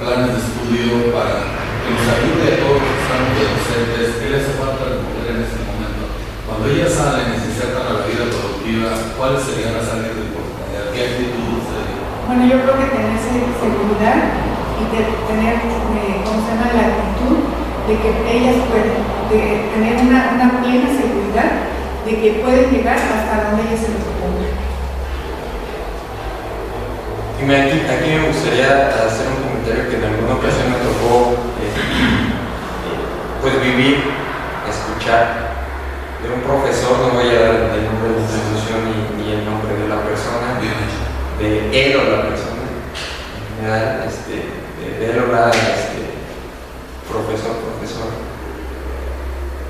planes de estudio para que nos ayude a todos los que estamos de docentes? ¿Qué les hace falta a las mujeres en este momento? Cuando ellas salen y se insertan a la vida productiva, ¿cuáles serían las áreas de oportunidad? ¿Qué actitudes serían? Bueno, yo creo que tener seguridad y tener, ¿cómo se llama?, la actitud de que ellas pueden, de tener una plena seguridad de que pueden llegar hasta donde ellas se les propongan. Y aquí me gustaría hacer un comentario que en alguna ocasión me tocó pues vivir, escuchar de un profesor, no voy a dar el nombre de la institución ni el nombre de la persona, de él o la persona, en general, de él o la profesor,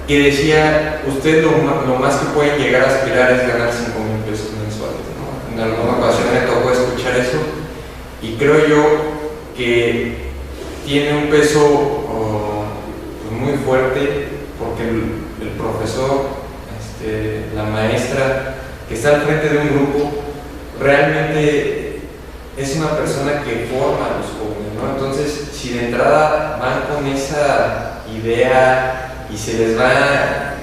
que decía, usted lo más que pueden llegar a aspirar es ganar 5,000 pesos mensuales, ¿no? En alguna ocasión me tocó escuchar eso y creo yo que tiene un peso pues muy fuerte porque el profesor, la maestra que está al frente de un grupo realmente es una persona que forma a los jóvenes, ¿no? Entonces, si de entrada van con esa idea y se les va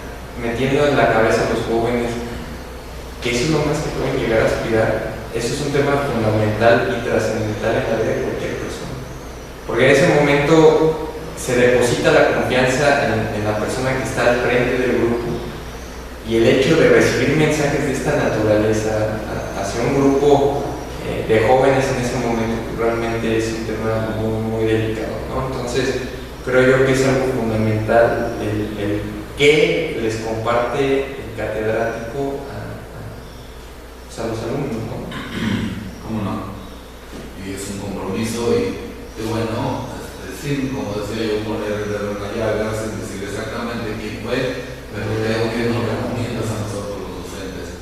metiendo en la cabeza a los jóvenes que eso es lo más que pueden llegar a aspirar, eso es un tema fundamental y trascendental en la vida de cualquier persona, porque en ese momento se deposita la confianza en la persona que está al frente del grupo y el hecho de recibir mensajes de esta naturaleza hacia un grupo de jóvenes en ese momento realmente es un tema muy, muy delicado, ¿no? Entonces creo yo que es algo fundamental el que les comparte el catedrático a los alumnos, ¿no? ¿Cómo no? Y es un compromiso y bueno, sin, como decía yo, poner el dedo en la llaga, sin decir exactamente quién fue, pero creo que nos recomiendas a nosotros los docentes.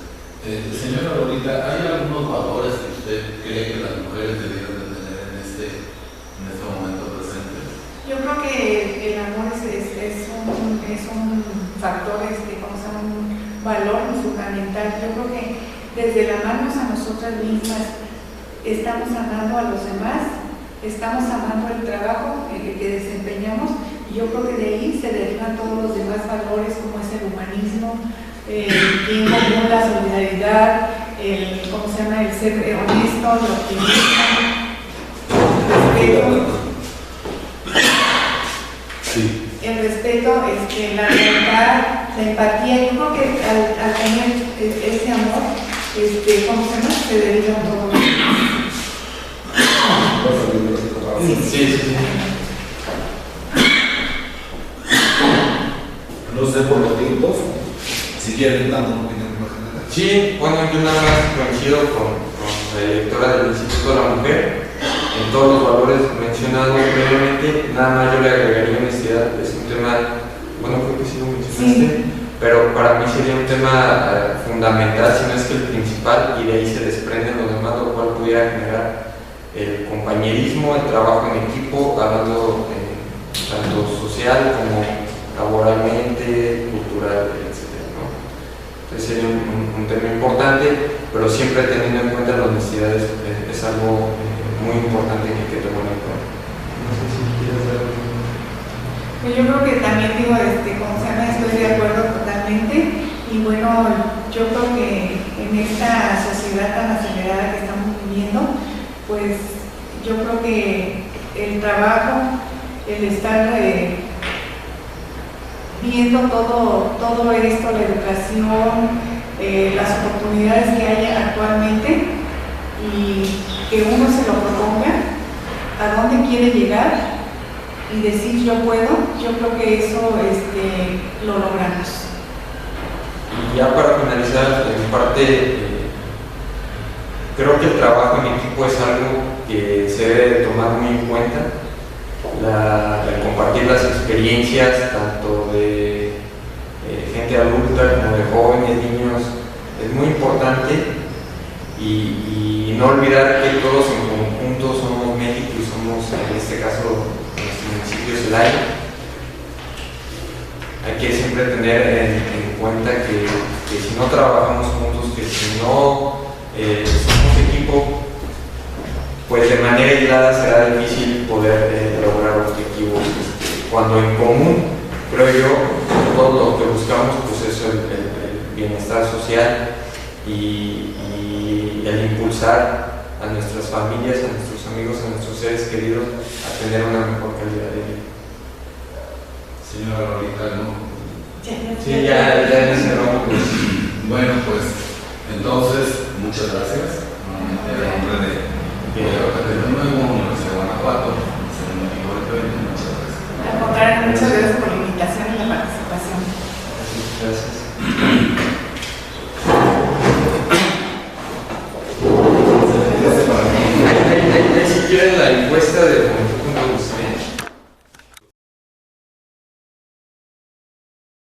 Señora Lolita, ¿hay algunos valores que usted cree que las mujeres debieran de tener en este momento presente? Yo creo que el amor es un factor, como sea, un valor fundamental. Yo creo que desde el amarnos a nosotras mismas estamos amando a los demás, estamos amando el trabajo que desempeñamos y yo creo que de ahí se derivan todos los demás valores como es el humanismo, el bien común, la solidaridad, el ser honesto, el optimismo, el respeto, la lealtad, la empatía. Yo creo que al tener ese amor, se deriva todo. Sí. No sé por los tiempos, si quieren dando una opinión más general. Sí, bueno, yo nada más coincido con la directora del Instituto de la Mujer en todos los valores mencionados previamente. Nada más yo le agregaría honestidad, es un tema, bueno, creo que sí lo mencionaste, pero para mí sería un tema fundamental, si no es que el principal, y de ahí se desprenden los demás, lo cual pudiera generar el compañerismo, el trabajo en equipo, hablando tanto social como laboralmente, cultural, etc., ¿no? Entonces sería un tema importante, pero siempre teniendo en cuenta la honestidad es algo muy importante que hay que tomar en cuenta. No sé si quieres dar Pues yo creo que también digo, como se llama, estoy de acuerdo totalmente. Y bueno, yo creo que en esta sociedad tan acelerada que estamos viviendo, pues yo creo que el trabajo, el estar viendo todo esto, la educación, las oportunidades que hay actualmente, y que uno se lo proponga, a dónde quiere llegar y decir yo puedo, yo creo que eso lo logramos. Y ya para finalizar, en parte, creo que el trabajo en equipo es algo que se debe tomar muy en cuenta. El compartir las experiencias, tanto de gente adulta como de jóvenes, niños, es muy importante. Y no olvidar que todos en conjunto somos México y somos, en este caso, nuestro municipio Celaya. Hay que siempre tener en cuenta que si no trabajamos juntos, que si no somos equipo, pues de manera aislada será difícil poder lograr objetivos. Cuando en común, creo yo, todo lo que buscamos pues es el bienestar social y el impulsar a nuestras familias, a nuestros amigos, a nuestros seres queridos a tener una mejor calidad de vida. Señora Lolita, ¿no? Sí, ya cerramos. Bueno, pues entonces, muchas gracias. En nombre de la Universidad de Guanajuato.